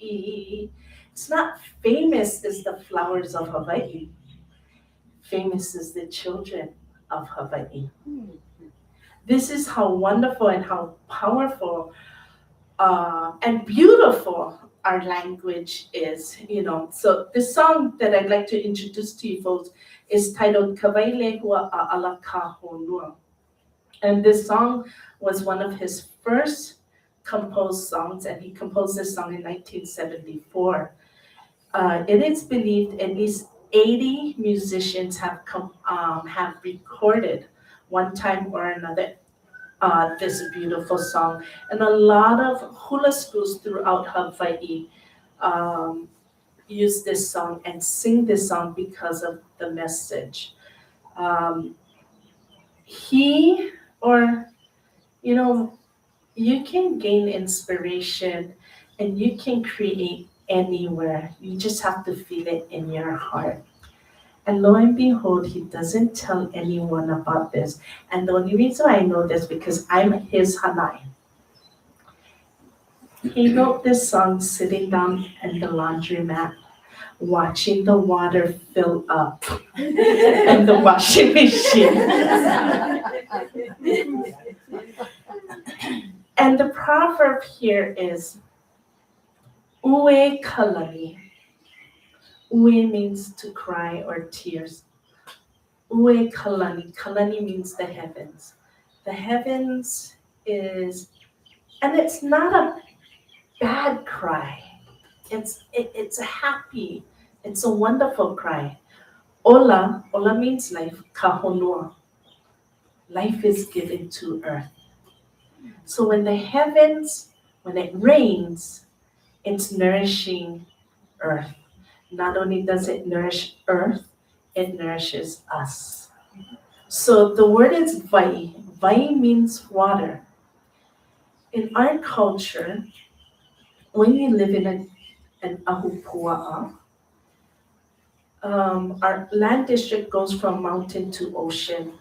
F: It's not famous as the flowers of Hawaii. Famous as the children of Hawaii. This is how wonderful and how powerful and beautiful our language is, So this song that I'd like to introduce to you folks is titled Kawailehua A'ala Ka Honua. And this song was one of his first composed songs, and he composed this song in 1974. It is believed at least 80 musicians have recorded one time or another this beautiful song. And a lot of hula schools throughout Hawaii use this song and sing this song because of the message. You can gain inspiration and you can create anywhere. You just have to feel it in your heart. And lo and behold, he doesn't tell anyone about this. And the only reason I know this because I'm his hanai. He wrote this song sitting down in the laundromat, watching the water fill up in the washing machine. And the proverb here is Ue kalani. Ue means to cry or tears. Ue kalani. Kalani means the heavens. The heavens is, and it's not a bad cry. It's a happy, it's a wonderful cry. Ola means life. Kahonua. Life is given to earth. So when the heavens, when it rains, it's nourishing earth. Not only does it nourish earth, it nourishes us. So the word is vai. Vai means water. In our culture, when you live in an ahupua'a, our land district goes from mountain to ocean.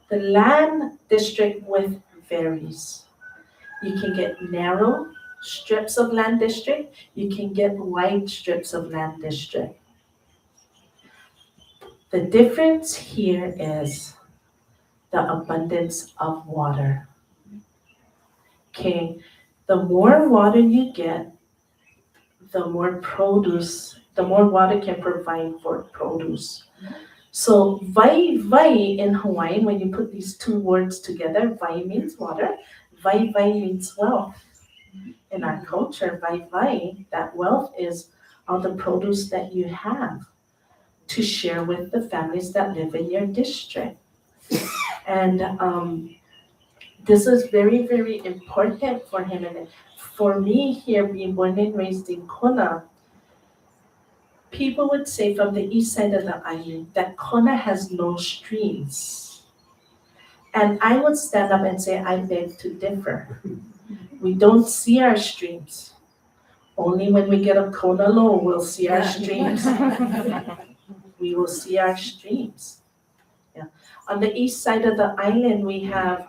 F: The land district with varies. You can get narrow strips of land district, you can get wide strips of land district. The difference here is the abundance of water. Okay, the more water you get, the more produce, the more water can provide for produce. So vai in Hawaiian, when you put these two words together, vai means water, vai means wealth. In our culture, vai, that wealth is all the produce that you have to share with the families that live in your district. And this is very, very important for him. And for me here, being born and raised in Kona, people would say from the east side of the island that Kona has no streams. And I would stand up and say, I beg to differ. We don't see our streams. Only when we get a Kona low, we'll see our streams. We will see our streams. Yeah. On the east side of the island, we have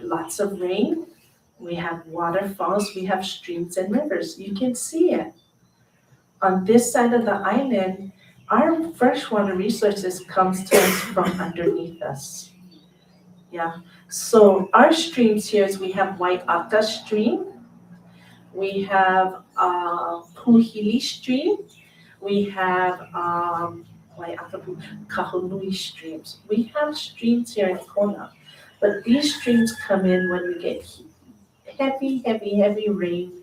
F: lots of rain, we have waterfalls, we have streams and rivers. You can see it. On this side of the island, our freshwater resources comes to us from underneath us. Yeah. So our streams here is we have Waiaka Stream, we have Puhili Stream, we have Kahului streams. We have streams here in Kona, but these streams come in when we get heavy rain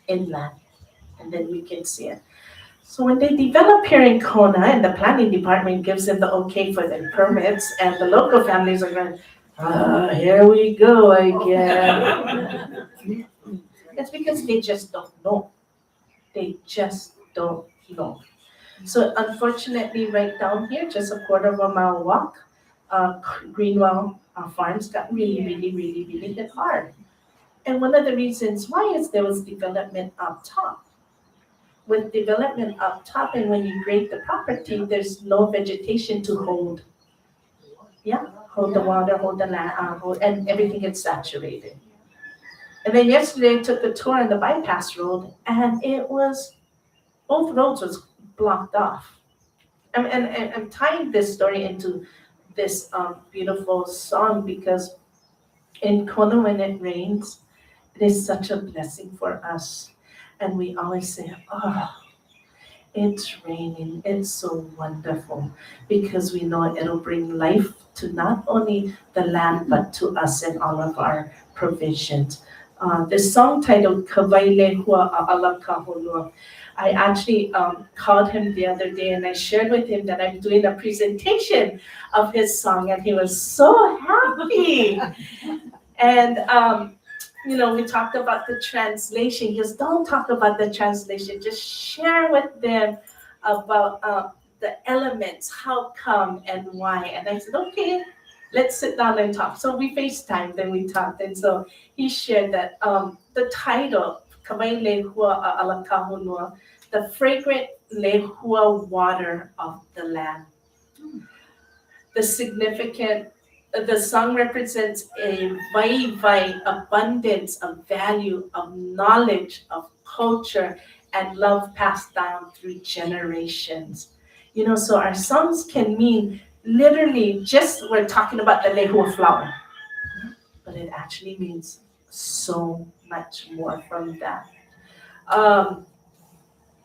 F: inland, and then we can see it. So when they develop here in Kona, and the planning department gives them the okay for their permits, and the local families are going, here we go again. It's because they just don't know. They just don't know. So unfortunately, right down here, just a quarter of a mile walk, Greenwell Farms got really hit hard. And one of the reasons why is there was development up top. With development up top, and when you grade the property, there's no vegetation to hold. Yeah, hold the water, hold the land, and everything gets saturated. And then yesterday I took a tour on the bypass road, and both roads was blocked off. I'm tying this story into this beautiful song because in Kona when it rains, it is such a blessing for us. And we always say, oh, it's raining, it's so wonderful, because we know it'll bring life to not only the land, but to us and all of our provisions. The song titled Kawaile Hua A'ala Kahulua. I actually called him the other day and I shared with him that I'm doing a presentation of his song, and he was so happy. And we talked about the translation. He goes, don't talk about the translation, just share with them about the elements, how come and why. And I said, okay, let's sit down and talk. So we FaceTimed and we talked. And so he shared that the title, Kamai Lehua A'ala Kahunua, the fragrant lehua water of the land. The song represents a vai abundance of value, of knowledge, of culture, and love passed down through generations. So our songs can mean literally just we're talking about the lehua flower, but it actually means so much more from that.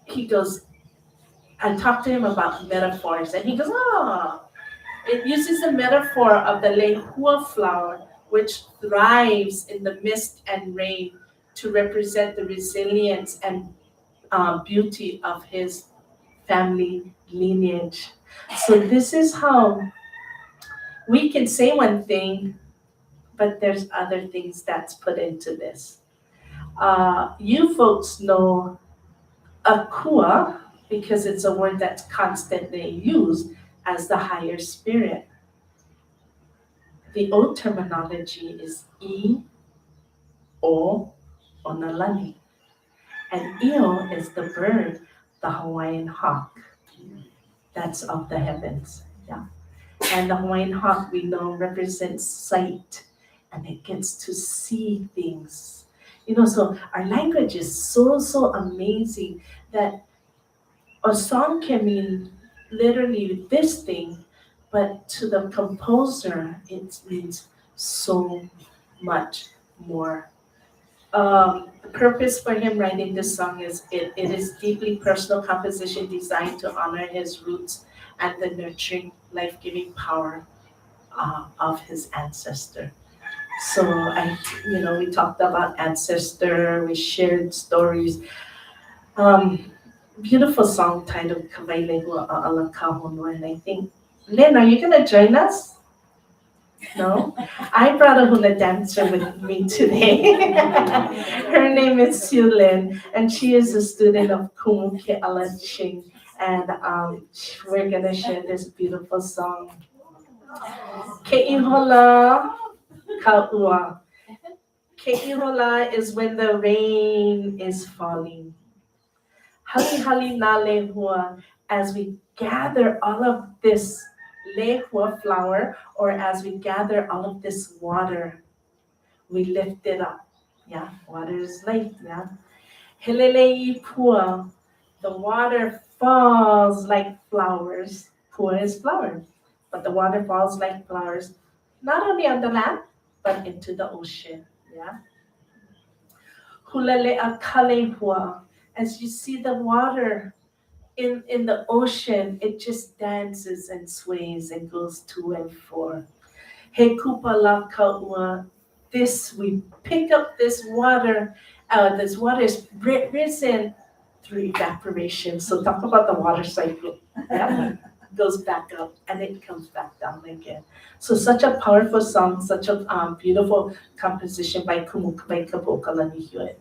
F: He goes, I talked to him about metaphors, and he goes, it uses the metaphor of the lehua flower, which thrives in the mist and rain, to represent the resilience and beauty of his family lineage. So this is how we can say one thing, but there's other things that's put into this. You folks know akua, because it's a word that's constantly used as the higher spirit. The old terminology is o onalani. And io is the bird, the Hawaiian hawk. That's of the heavens. Yeah. And the Hawaiian hawk, we know, represents sight, and it gets to see things. So our language is so amazing that a song can mean literally this thing, but to the composer, it means so much more. The purpose for him writing this song is it is deeply personal composition designed to honor his roots and the nurturing, life-giving power of his ancestor. So we talked about ancestor, we shared stories. Beautiful song titled Kawailegua Alakahono, and I think, Lynn, are you gonna join us? No? I brought a hula dancer with me today. Her name is Sue Lynn, and she is a student of Kumu Ke'alaching, and we're gonna share this beautiful song. Ke'ihola Ka'ua. Ke'ihola is when the rain is falling. Hali hali na lehua, as we gather all of this lehua flower, or as we gather all of this water, we lift it up. Yeah, water is life, yeah. Helelei pua, the water falls like flowers. Pua is flowers, but the water falls like flowers, not only on the land, but into the ocean, yeah. Hulale akale pua, as you see the water in the ocean, it just dances and sways and goes to and fro. He kupala kaua, we pick up this water. This water is risen through evaporation. So talk about the water cycle. Yeah. Goes back up and it comes back down again. So such a powerful song, such a beautiful composition by Kumu by Kabokalani Hue.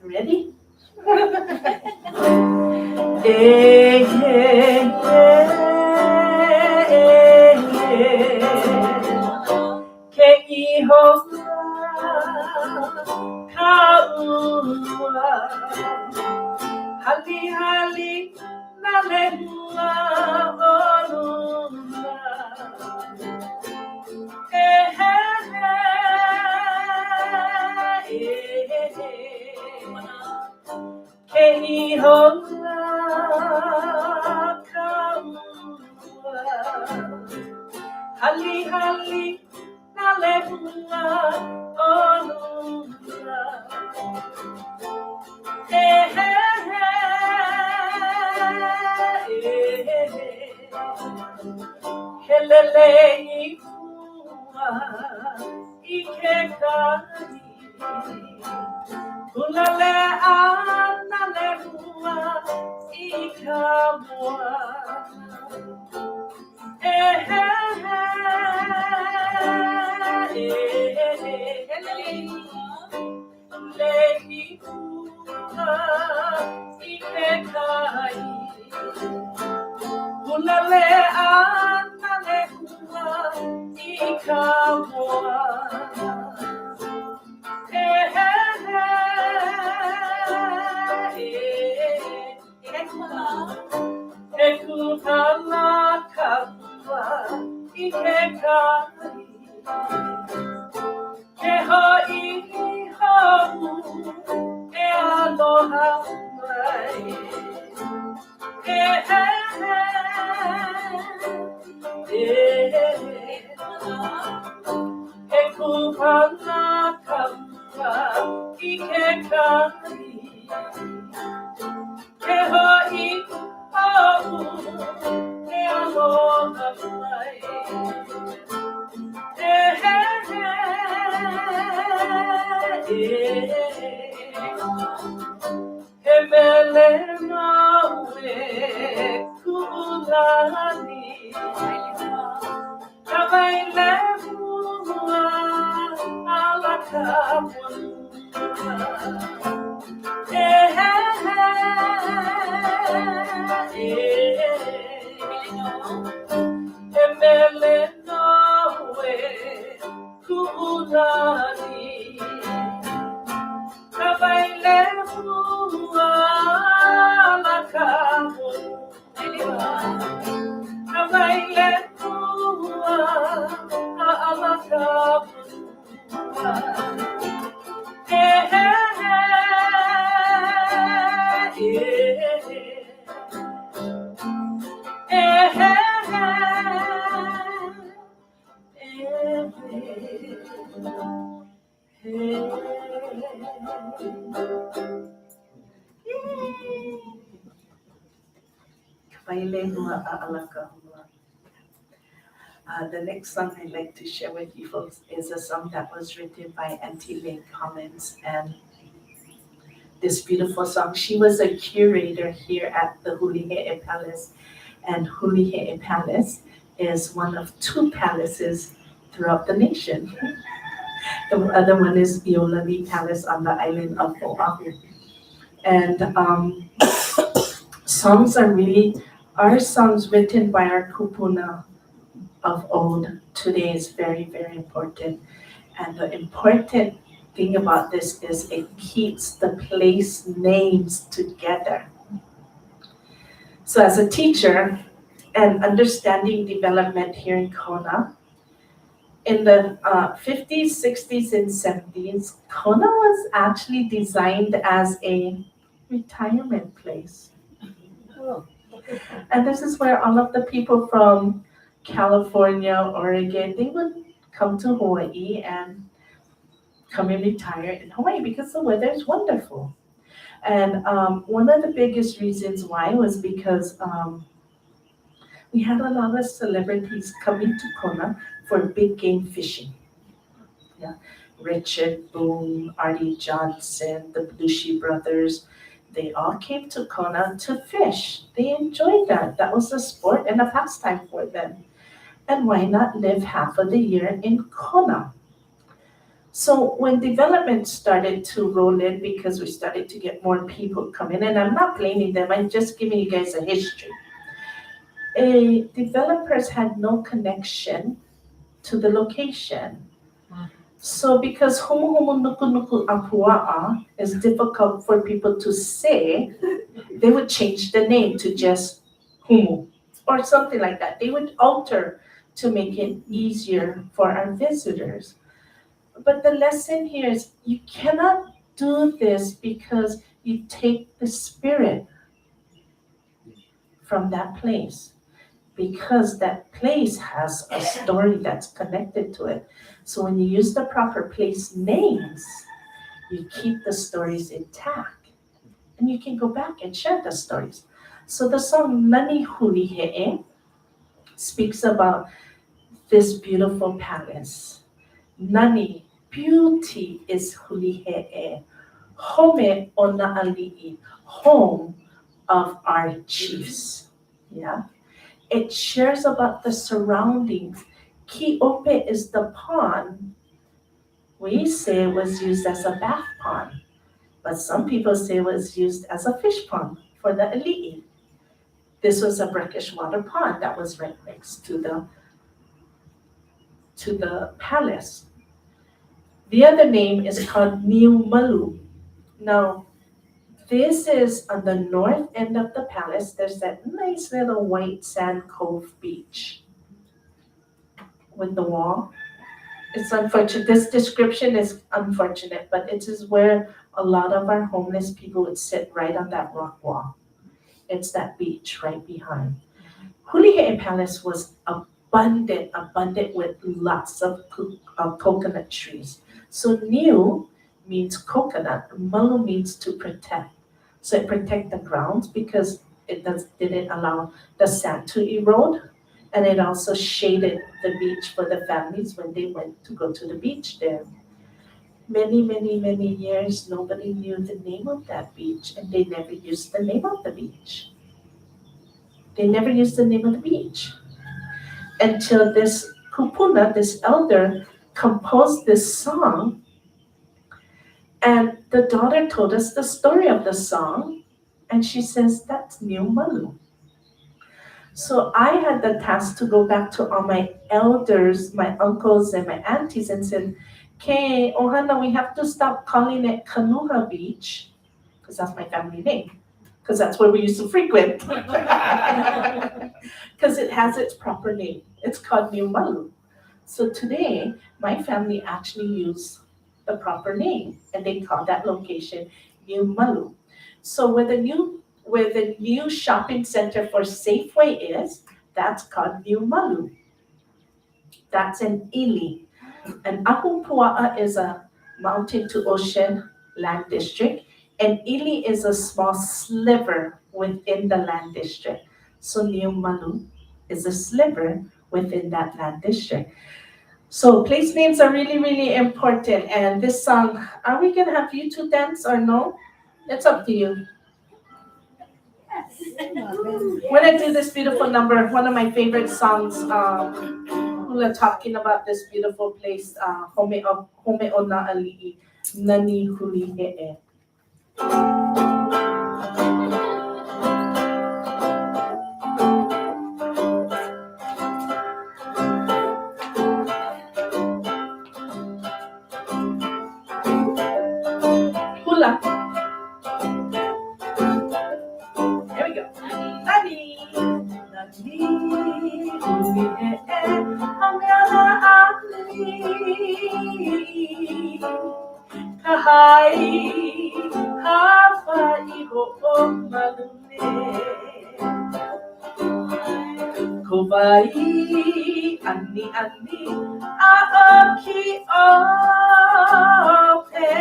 F: Ready? Hali hali na lehua oluna. Ke'ihola Ka'ua. Hali hali na lehua oluna. Helelei pua ike kari. Ulale ana lehua ika Lehi pua ike kari. Ulale ana lehua ika Ekupala kapua ike kari. Keho ihohu e aloha mai. Ekupala kapua ike kari. Keho ihohu e aloha mai. Mele maue kulani. Kawailegua Mele maue kulani. Kawailegua Kawailegua The next song I'd like to share with you folks is a song that was written by Auntie Lynn Collins, and this beautiful song. She was a curator here at the Hulihe'e Palace, and Hulihe'e Palace is one of two palaces throughout the nation. The other one is Iolani Palace on the island of Oahu. And songs our songs written by our kupuna of old today is very, very important. And the important thing about this is it keeps the place names together. So as a teacher and understanding development here in Kona, in the 50s, 60s, and 70s, Kona was actually designed as a retirement place. And this is where all of the people from California, Oregon, they would come to Hawaii and come and retire in Hawaii because the weather is wonderful. And one of the biggest reasons why was because we had a lot of celebrities coming to Kona for big game fishing. Yeah, Richard Boone, Artie Johnson, the Belushi brothers, they all came to Kona to fish. They enjoyed that. That was a sport and a pastime for them. And why not live half of the year in Kona? So when development started to roll in, because we started to get more people coming, and I'm not blaming them, I'm just giving you guys a history. Developers had no connection to the location. So because Humu Humu Nuku Nuku Apua'a is difficult for people to say, they would change the name to just Humu or something like that. They would alter to make it easier for our visitors. But the lesson here is you cannot do this because you take the spirit from that place, because that place has a story that's connected to it. So when you use the proper place names, you keep the stories intact, and you can go back and share the stories. So the song Nani Hulihe'e speaks about this beautiful palace. Nani, beauty is Hulihe'e. Home ona ali'i, home of our chiefs. Yeah. It shares about the surroundings. Ki'ope is the pond. We say it was used as a bath pond, but some people say it was used as a fish pond for the ali'i. This was a brackish water pond that was right next to the palace. The other name is called Niumalu. Now, this is on the north end of the palace. There's that nice little white sand cove beach with the wall. It's unfortunate. This description is unfortunate, but it is where a lot of our homeless people would sit right on that rock wall. It's that beach right behind. Hulihe'e Palace was abundant with lots of coconut trees. So Niu means coconut, Malu means to protect. So it protect the grounds because it didn't allow the sand to erode, and it also shaded the beach for the families when they went to go to the beach there. Many years, nobody knew the name of that beach, and they never used the name of the beach. They never used the name of the beach until this kupuna, this elder, composed this song, and the daughter told us the story of the song, and she says, that's Niumalu. So I had the task to go back to all my elders, my uncles and my aunties, and said, okay, Ohana, we have to stop calling it Kanuha Beach, because that's my family name, because that's where we used to frequent. Because it has its proper name. It's called Niumalu. So today, my family actually use the proper name, and they call that location Niumalu. So where the new shopping center for Safeway is, that's called Niumalu. That's in Ili. And Ahupua'a is a mountain to ocean land district, and Ili is a small sliver within the land district. So New Malu is a sliver within that land district. So place names are really, really important. And this song, are we gonna have you two dance or no? It's up to you. When I do this beautiful number, one of my favorite songs, we're talking about this beautiful place, Home o na ali'i, nani huli he'e. Hula. Here we go. Nani, nani huli he'e, hame ana ali'i. Kahai, Hawaii ho'o malune. Kovai, ani ani, aoki ope.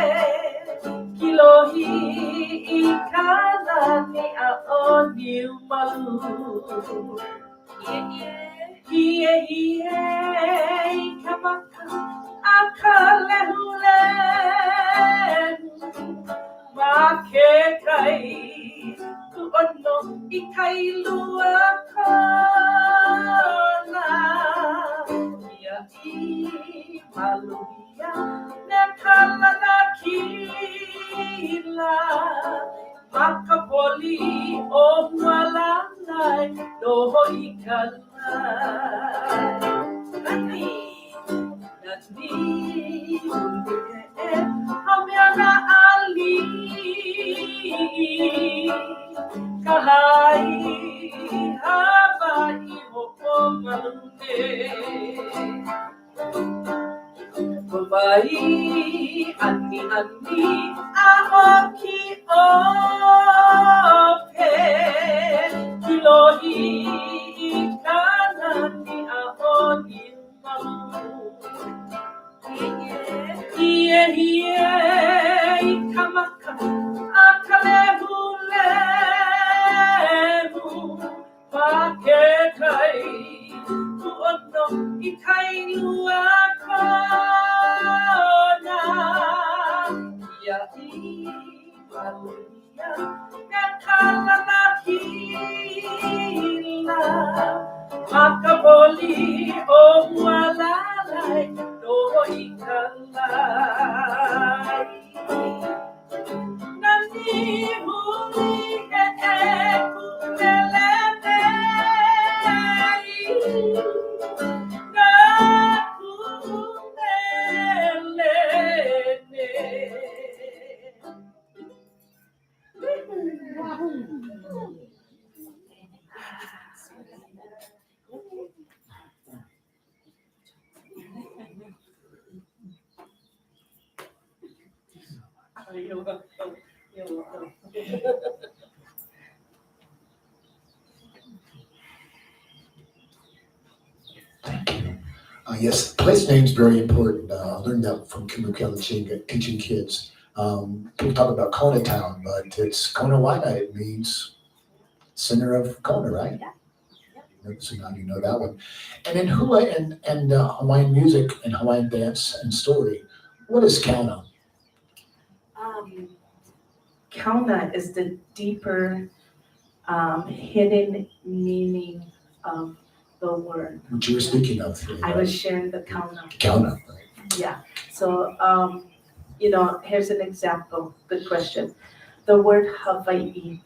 F: Kilohi ikanani aoni malu. Hie hie, kamaka, akalehulenu. Makekai, ku ono ikai lua kona. Ia I maluia, ne kalana kila. Makapoli o malalai, noho ikalai. Nani, nani, hamiana ali. Kahai, Hawaii, ho'o malune. Kovai, ani ani, aoki ope. Kilohi, kanani aoni malu. Hie hie, kamaka, akalehulemu. Makekai, ku ono ikai lua kona. Ia I maluia, ne kalana kila. Makapoli o mualalai, no ikalai. Nani huli ku melene. Na ku melene. You're welcome. You're welcome.
C: Yes, place name's very important. I learned that from Kumu teaching kids. People talk about Kona Town, but it's Kona Waina. It means center of Kona, right? Yeah. So now you know that one. And in hula and Hawaiian music and Hawaiian dance and story, what is kauna?
F: Kauna is the deeper hidden meaning of the word.
C: Which you were speaking of.
F: I was sharing the kauna.
C: Kauna, right?
F: Yeah. So, here's an example. Good question. The word Hawaii.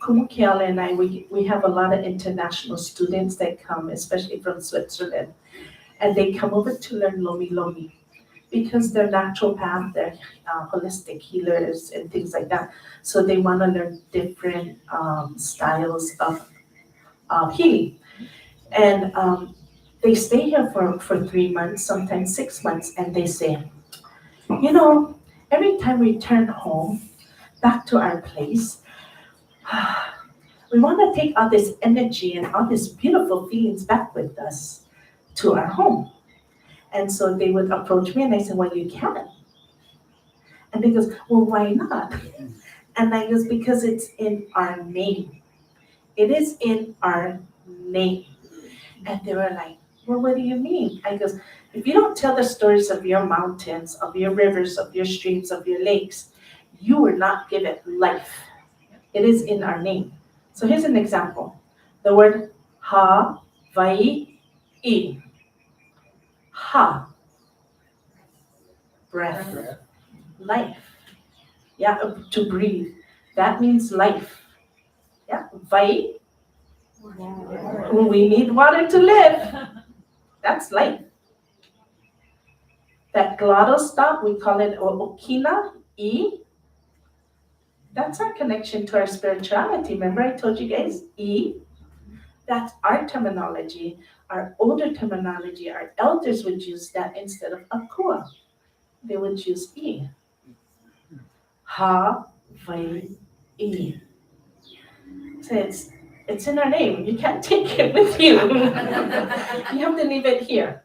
F: Kumu and I, we have a lot of international students that come, especially from Switzerland, and they come over to learn Lomi Lomi because they're naturopath, they're holistic healers and things like that. So they want to learn different styles of healing. And they stay here for 3 months, sometimes 6 months, and they say, every time we return home, back to our place, we want to take all this energy and all these beautiful feelings back with us to our home. And so they would approach me and I said, well, you can. And he goes, well, why not? And I goes, because it's in our name. It is in our name. And they were like, well, what do you mean? I goes, if you don't tell the stories of your mountains, of your rivers, of your streams, of your lakes, you were not given life. It is in our name. So here's an example. The word Ha-vai-i. Ha, breath, life. Yeah, to breathe. That means life. Yeah, vai. We need water to live. That's life. That glottal stop, we call it okina, E. That's our connection to our spirituality. Remember I told you guys, E. That's our terminology. Our older terminology, our elders would use that instead of akua. They would use E. Ha, vai, E. So it's in our name. You can't take it with you. You have to leave it here.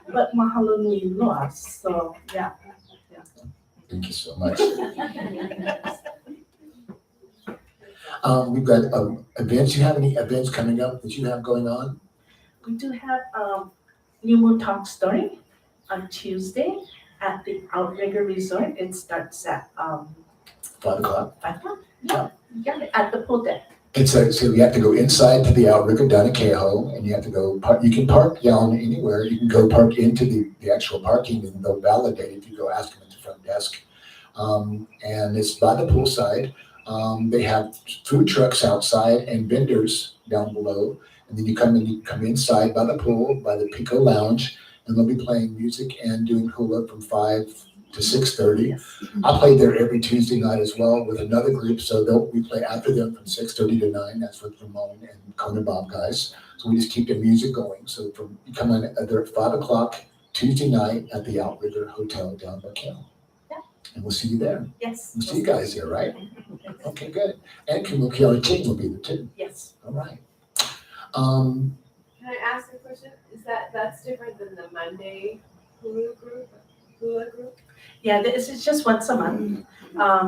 F: But mahalo nui loa. So yeah.
C: Thank you so much. We've got events. You have any events coming up that you have going on?
F: We do have New Moon Talk Story on Tuesday at the Outrigger Resort. It starts at
C: 5 o'clock.
F: 5 o'clock. Yeah, at the pool deck.
C: So you have to go inside to the Outrigger down in Keho, and you have to go you can park down anywhere. You can go park into the actual parking, and they'll validate it if you go ask them at the front desk. And it's by the poolside. They have food trucks outside and vendors down below. And then you come inside by the pool, by the Pico Lounge, and they'll be playing music and doing hula from 5 to 6:30. I play there every Tuesday night as well with another group, so we play after them from 6:30 to 9. That's with Ramon and Conan Bob guys. So we just keep the music going. So you come in there at 5 o'clock Tuesday night at the Outrigger Hotel down by Cal. And we'll see you there.
F: Yes.
C: We'll see you guys there, right? Okay, good. And Kumu King will be there too.
F: Yes.
C: All right.
U: Can I ask a question? That's different than the Monday hula group?
F: Yeah, this is just once a month.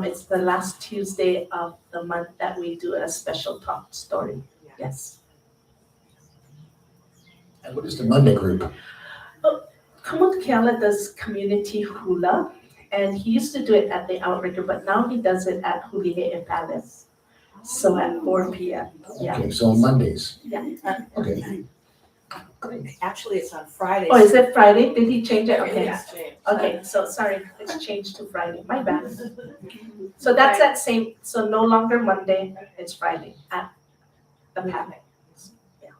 F: It's the last Tuesday of the month that we do a special talk story. Yes.
C: And what is the Monday group?
F: Kumut Kiala does community hula, and he used to do it at the Outrigger, but now he does it at Hulihe'e Palace. So at 4 p.m. Yeah.
C: Okay, so on Mondays.
F: Yeah.
C: Okay.
G: Actually, it's on Fridays.
F: Oh, is it Friday? Did he change it? Okay.
G: Yeah.
F: Okay, so sorry, it's changed to Friday. My bad. So that's that same, so no longer Monday, it's Friday at the Palace. Yeah.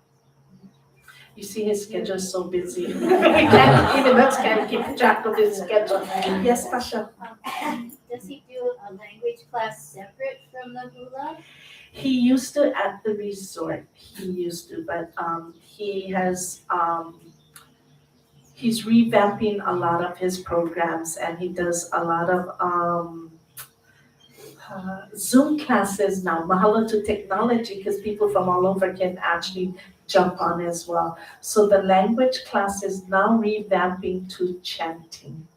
F: You see his schedule is so busy. Even us can't keep track of his schedule. Yes, Pasha?
M: Does he do a language class separate from the hula?
F: He used to at the resort. He used to, but he has he's revamping a lot of his programs, and he does a lot of Zoom classes now. Mahalo to technology, because people from all over can actually jump on as well. So the language class is now revamping to chanting.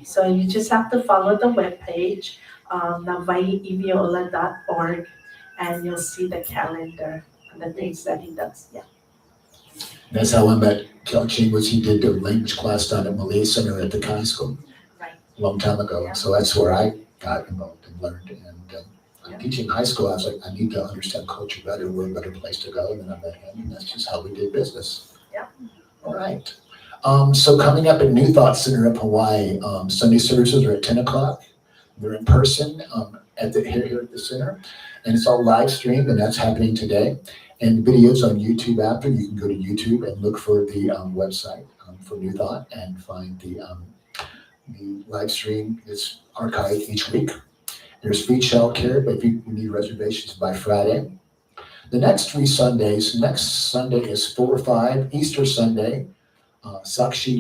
F: So you just have to follow the webpage, navaiiviola.org, and you'll see the calendar and the things that he does. Yeah.
C: That's how I met Kelchin, was he did the language class down at Mele Center at the high school.
F: Right.
C: A long time ago. So that's where I got involved and learned. And teaching high school, I was like, I need to understand culture better. We're a better place to go. And then I met him, and that's just how we did business.
F: Yeah.
C: All right. So coming up at New Thought Center of Hawaii, Sunday services are at 10 o'clock. They're in person here at the center, and it's all live streamed, and that's happening today. And videos on YouTube after. You can go to YouTube and look for the website for New Thought and find the live stream is archived each week. There's free childcare, but if you need reservations by Friday. The next 3 Sundays, next Sunday is 4-5, Easter Sunday. Sakshi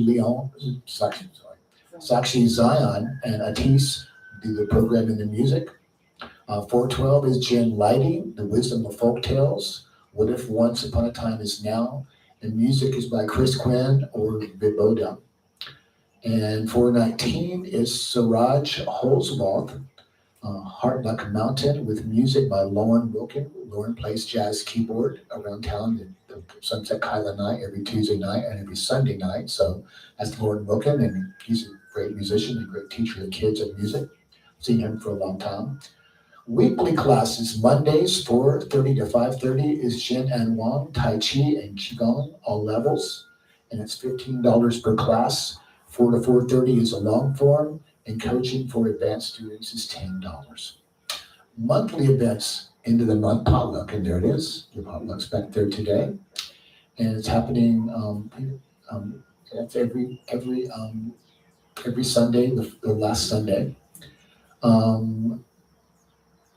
C: Zion and Atis do the program and the music. 412 is Jen Lighty, The Wisdom of Folk Tales. What If Once Upon a Time Is Now. The music is by Chris Quinn or Viboda. And 419 is Siraj Holzwald, Heart Like a Mountain, with music by Lauren Wilkin. Lauren plays jazz keyboard around town at the Sunset Kyla night every Tuesday night and every Sunday night. So that's Lauren Wilkin, and he's a great musician, a great teacher of kids of music. Seen him for a long time. Weekly classes, Mondays 4:30 to 5:30 is Jin and Wang, Tai Chi and Qigong, all levels, and it's $15 per class. 4 to 4:30 is a long form, and coaching for advanced students is $10. Monthly events, end of the month potluck, and there it is. Your potluck's back there today, and it's happening. That's every Sunday, the last Sunday.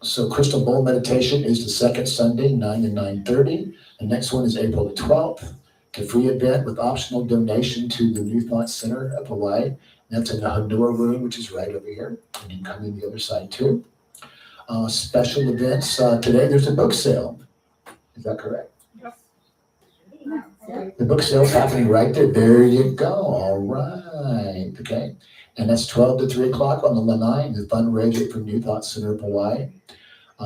C: So Crystal Bowl meditation is the second Sunday, 9 to 9:30. The next one is April the 12th. The free event with optional donation to the New Thought Center of Hawaii. That's in the Honua room, which is right over here. And you can come in the other side too. Special events, today there's a book sale. Is that correct? The book sale's happening right there. There you go. All right. Okay. And that's 12 to 3 o'clock on the Lanai, the fundraiser for New Thought Center of Hawaii.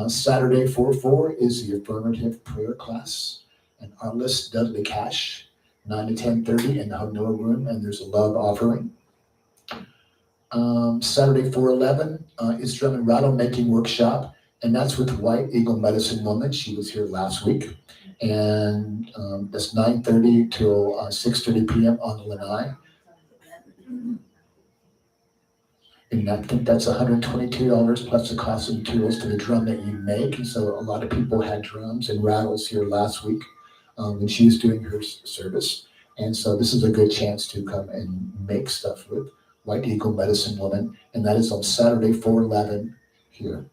C: Saturday 4/4 is the affirmative prayer class. And Arliss Dudley Cash, 9 to 10:30 in the Honua room, and there's a love offering. Saturday 4/11 is drum and rattle making workshop, and that's with White Eagle Medicine Woman. She was here last week. And that's 9:30 till 6:30 p.m. on the Lanai. And I think that's $122 plus the cost of materials for the drum that you make. And so a lot of people had drums and rattles here last week when she was doing her service. And so this is a good chance to come and make stuff with White Eagle Medicine Woman. And that is on Saturday 4/11 here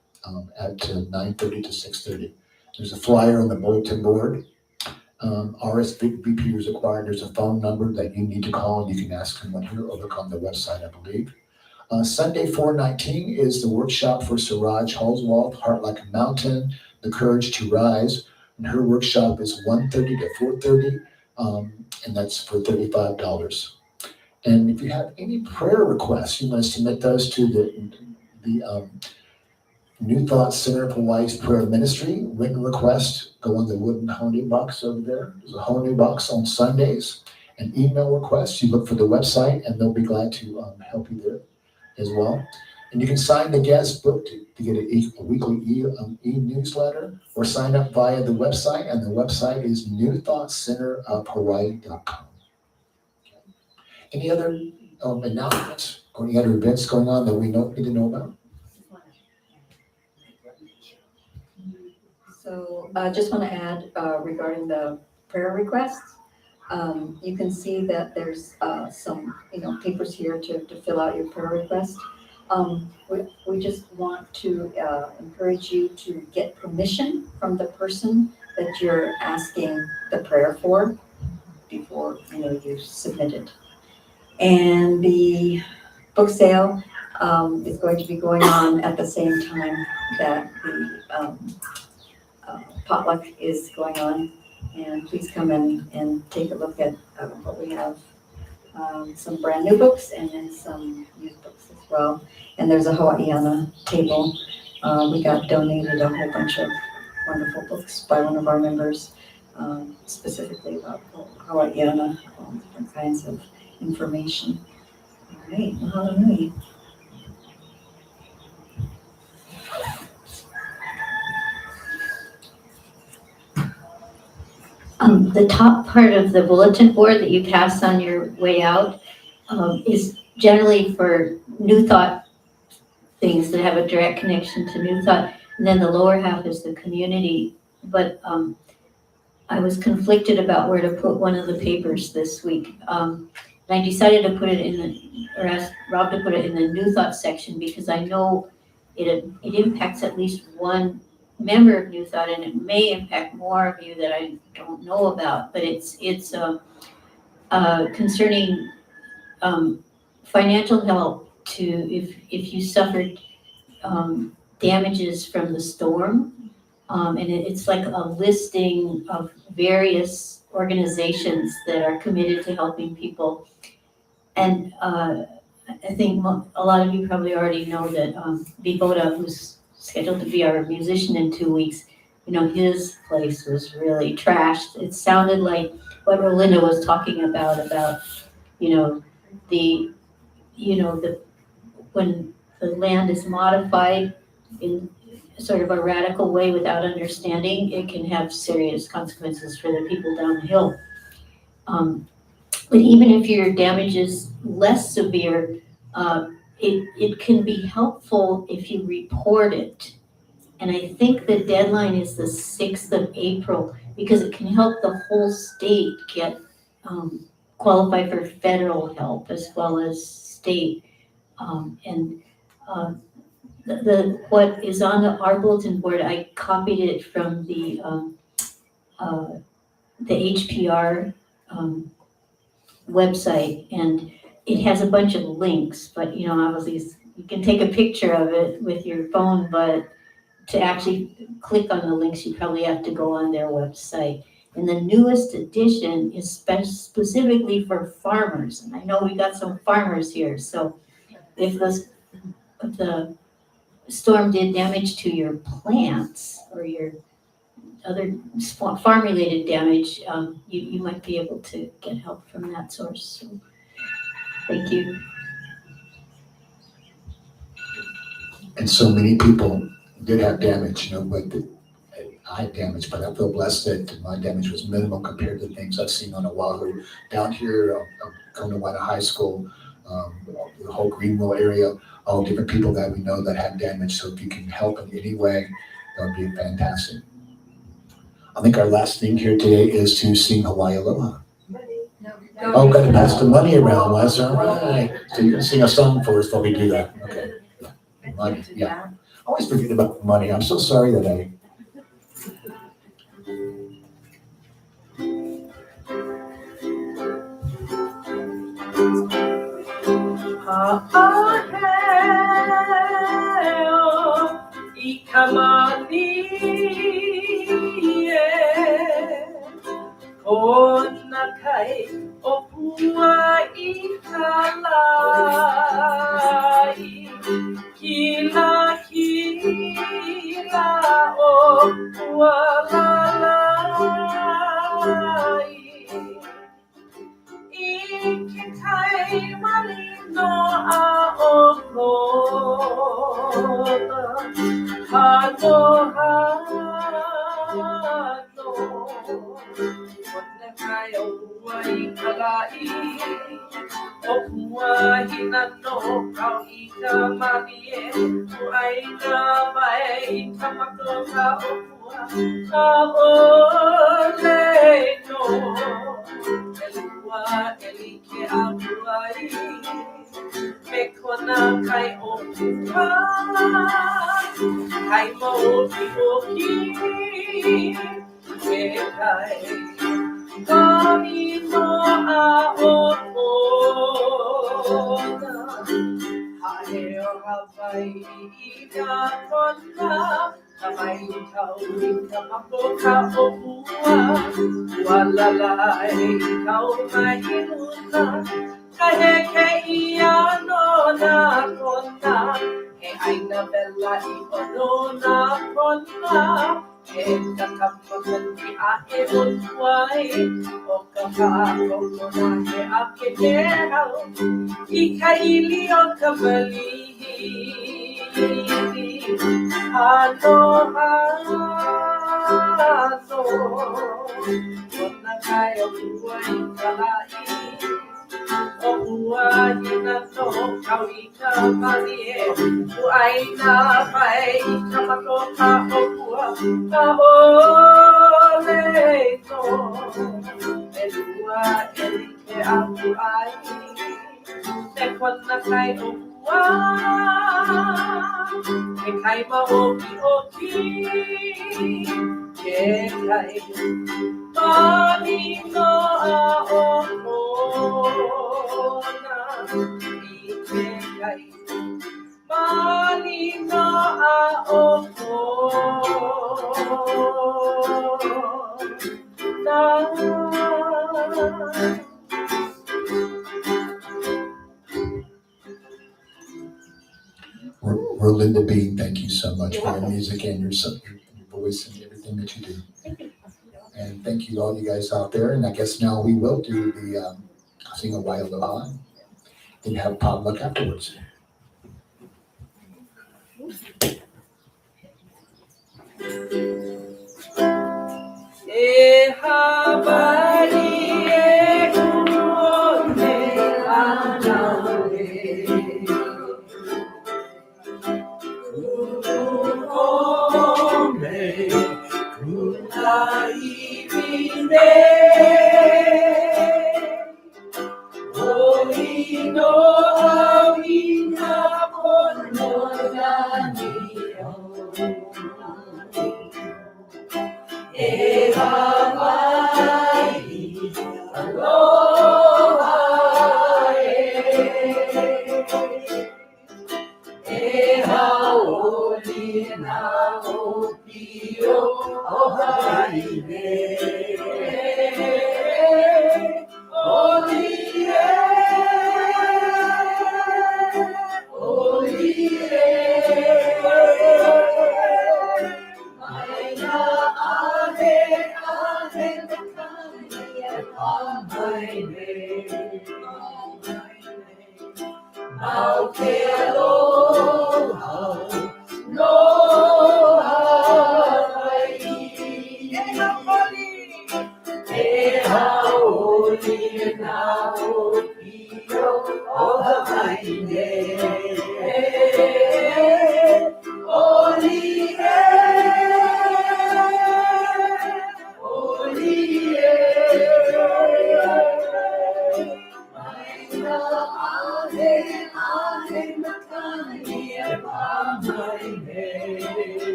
C: at 9:30 to 6:30. There's a flyer on the bulletin board. RSVP is required. There's a phone number that you need to call, and you can ask someone here or look on the website, I believe. Sunday 4/19 is the workshop for Siraj Holzwald, Heart Like a Mountain, The Courage to Rise. And her workshop is 1:30 to 4:30, and that's for $35. And if you have any prayer requests, you want to submit those to the New Thought Center of Hawaii's Prayer Ministry. Written request, go on the wooden honey box over there. There's a honey box on Sundays. And email requests, you look for the website, and they'll be glad to help you there as well. And you can sign the guest book to get a weekly e-newsletter, or sign up via the website, and the website is newthoughtcenterofhawaii.com. Any other announcements or any other events going on that we need to know about?
S: So I just want to add regarding the prayer requests. You can see that there's some papers here to fill out your prayer request. We just want to encourage you to get permission from the person that you're asking the prayer for before you submit it. And the book sale is going to be going on at the same time that the potluck is going on. And please come in and take a look at what we have. Some brand new books and then some used books as well. And there's a Hawaiiana table. We got donated a whole bunch of wonderful books by one of our members, specifically about Hawaiiana, different kinds of information. All right, hallelujah.
M: The top part of the bulletin board that you pass on your way out is generally for New Thought things that have a direct connection to New Thought. And then the lower half is the community. But I was conflicted about where to put one of the papers this week. And I decided to put it or ask Rob to put it in the New Thought section, because I know it impacts at least one member of New Thought, and it may impact more of you that I don't know about. But it's concerning financial help to if you suffered damages from the storm, and it's like a listing of various organizations that are committed to helping people. And I think a lot of you probably already know that Viboda, who's scheduled to be our musician in 2 weeks, his place was really trashed. It sounded like what Rolinda was talking about, the, when the land is modified in sort of a radical way without understanding, it can have serious consequences for the people down the hill. But even if your damage is less severe, it can be helpful if you report it. And I think the deadline is the 6th of April, because it can help the whole state get qualify for federal help as well as state. What is on our bulletin board, I copied it from the HPR website, and it has a bunch of links, but obviously you can take a picture of it with your phone, but to actually click on the links, you probably have to go on their website. And the newest edition is specifically for farmers, and I know we got some farmers here, so if the storm did damage to your plants or your other farm-related damage, you might be able to get help from that source. So, thank you.
C: And so many people did have damage, but I had damage, but I feel blessed that my damage was minimal compared to things I've seen on Oahu. Down here, Kona High School, the whole Greenville area, all different people that we know that had damage. So if you can help in any way, that would be fantastic. I think our last thing here today is to sing Hawaii Aloha. Oh, got to pass the money around, Wes. All right. So you're going to sing a song for us while we do that. Okay. Money, yeah. I always forget about money. I'm so sorry that I. Rolinda Bean, thank you so much for your music and your voice and everything that you do. And thank you all you guys out there. And I guess now we will do the sing a while aloha and have potluck afterwards.
A: E habari e kuone anaure kuone kunaibine Olino awina pono danio E Hawaii, aloha e haoli na opio o haine.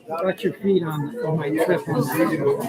E: Got your feet on my trip on video.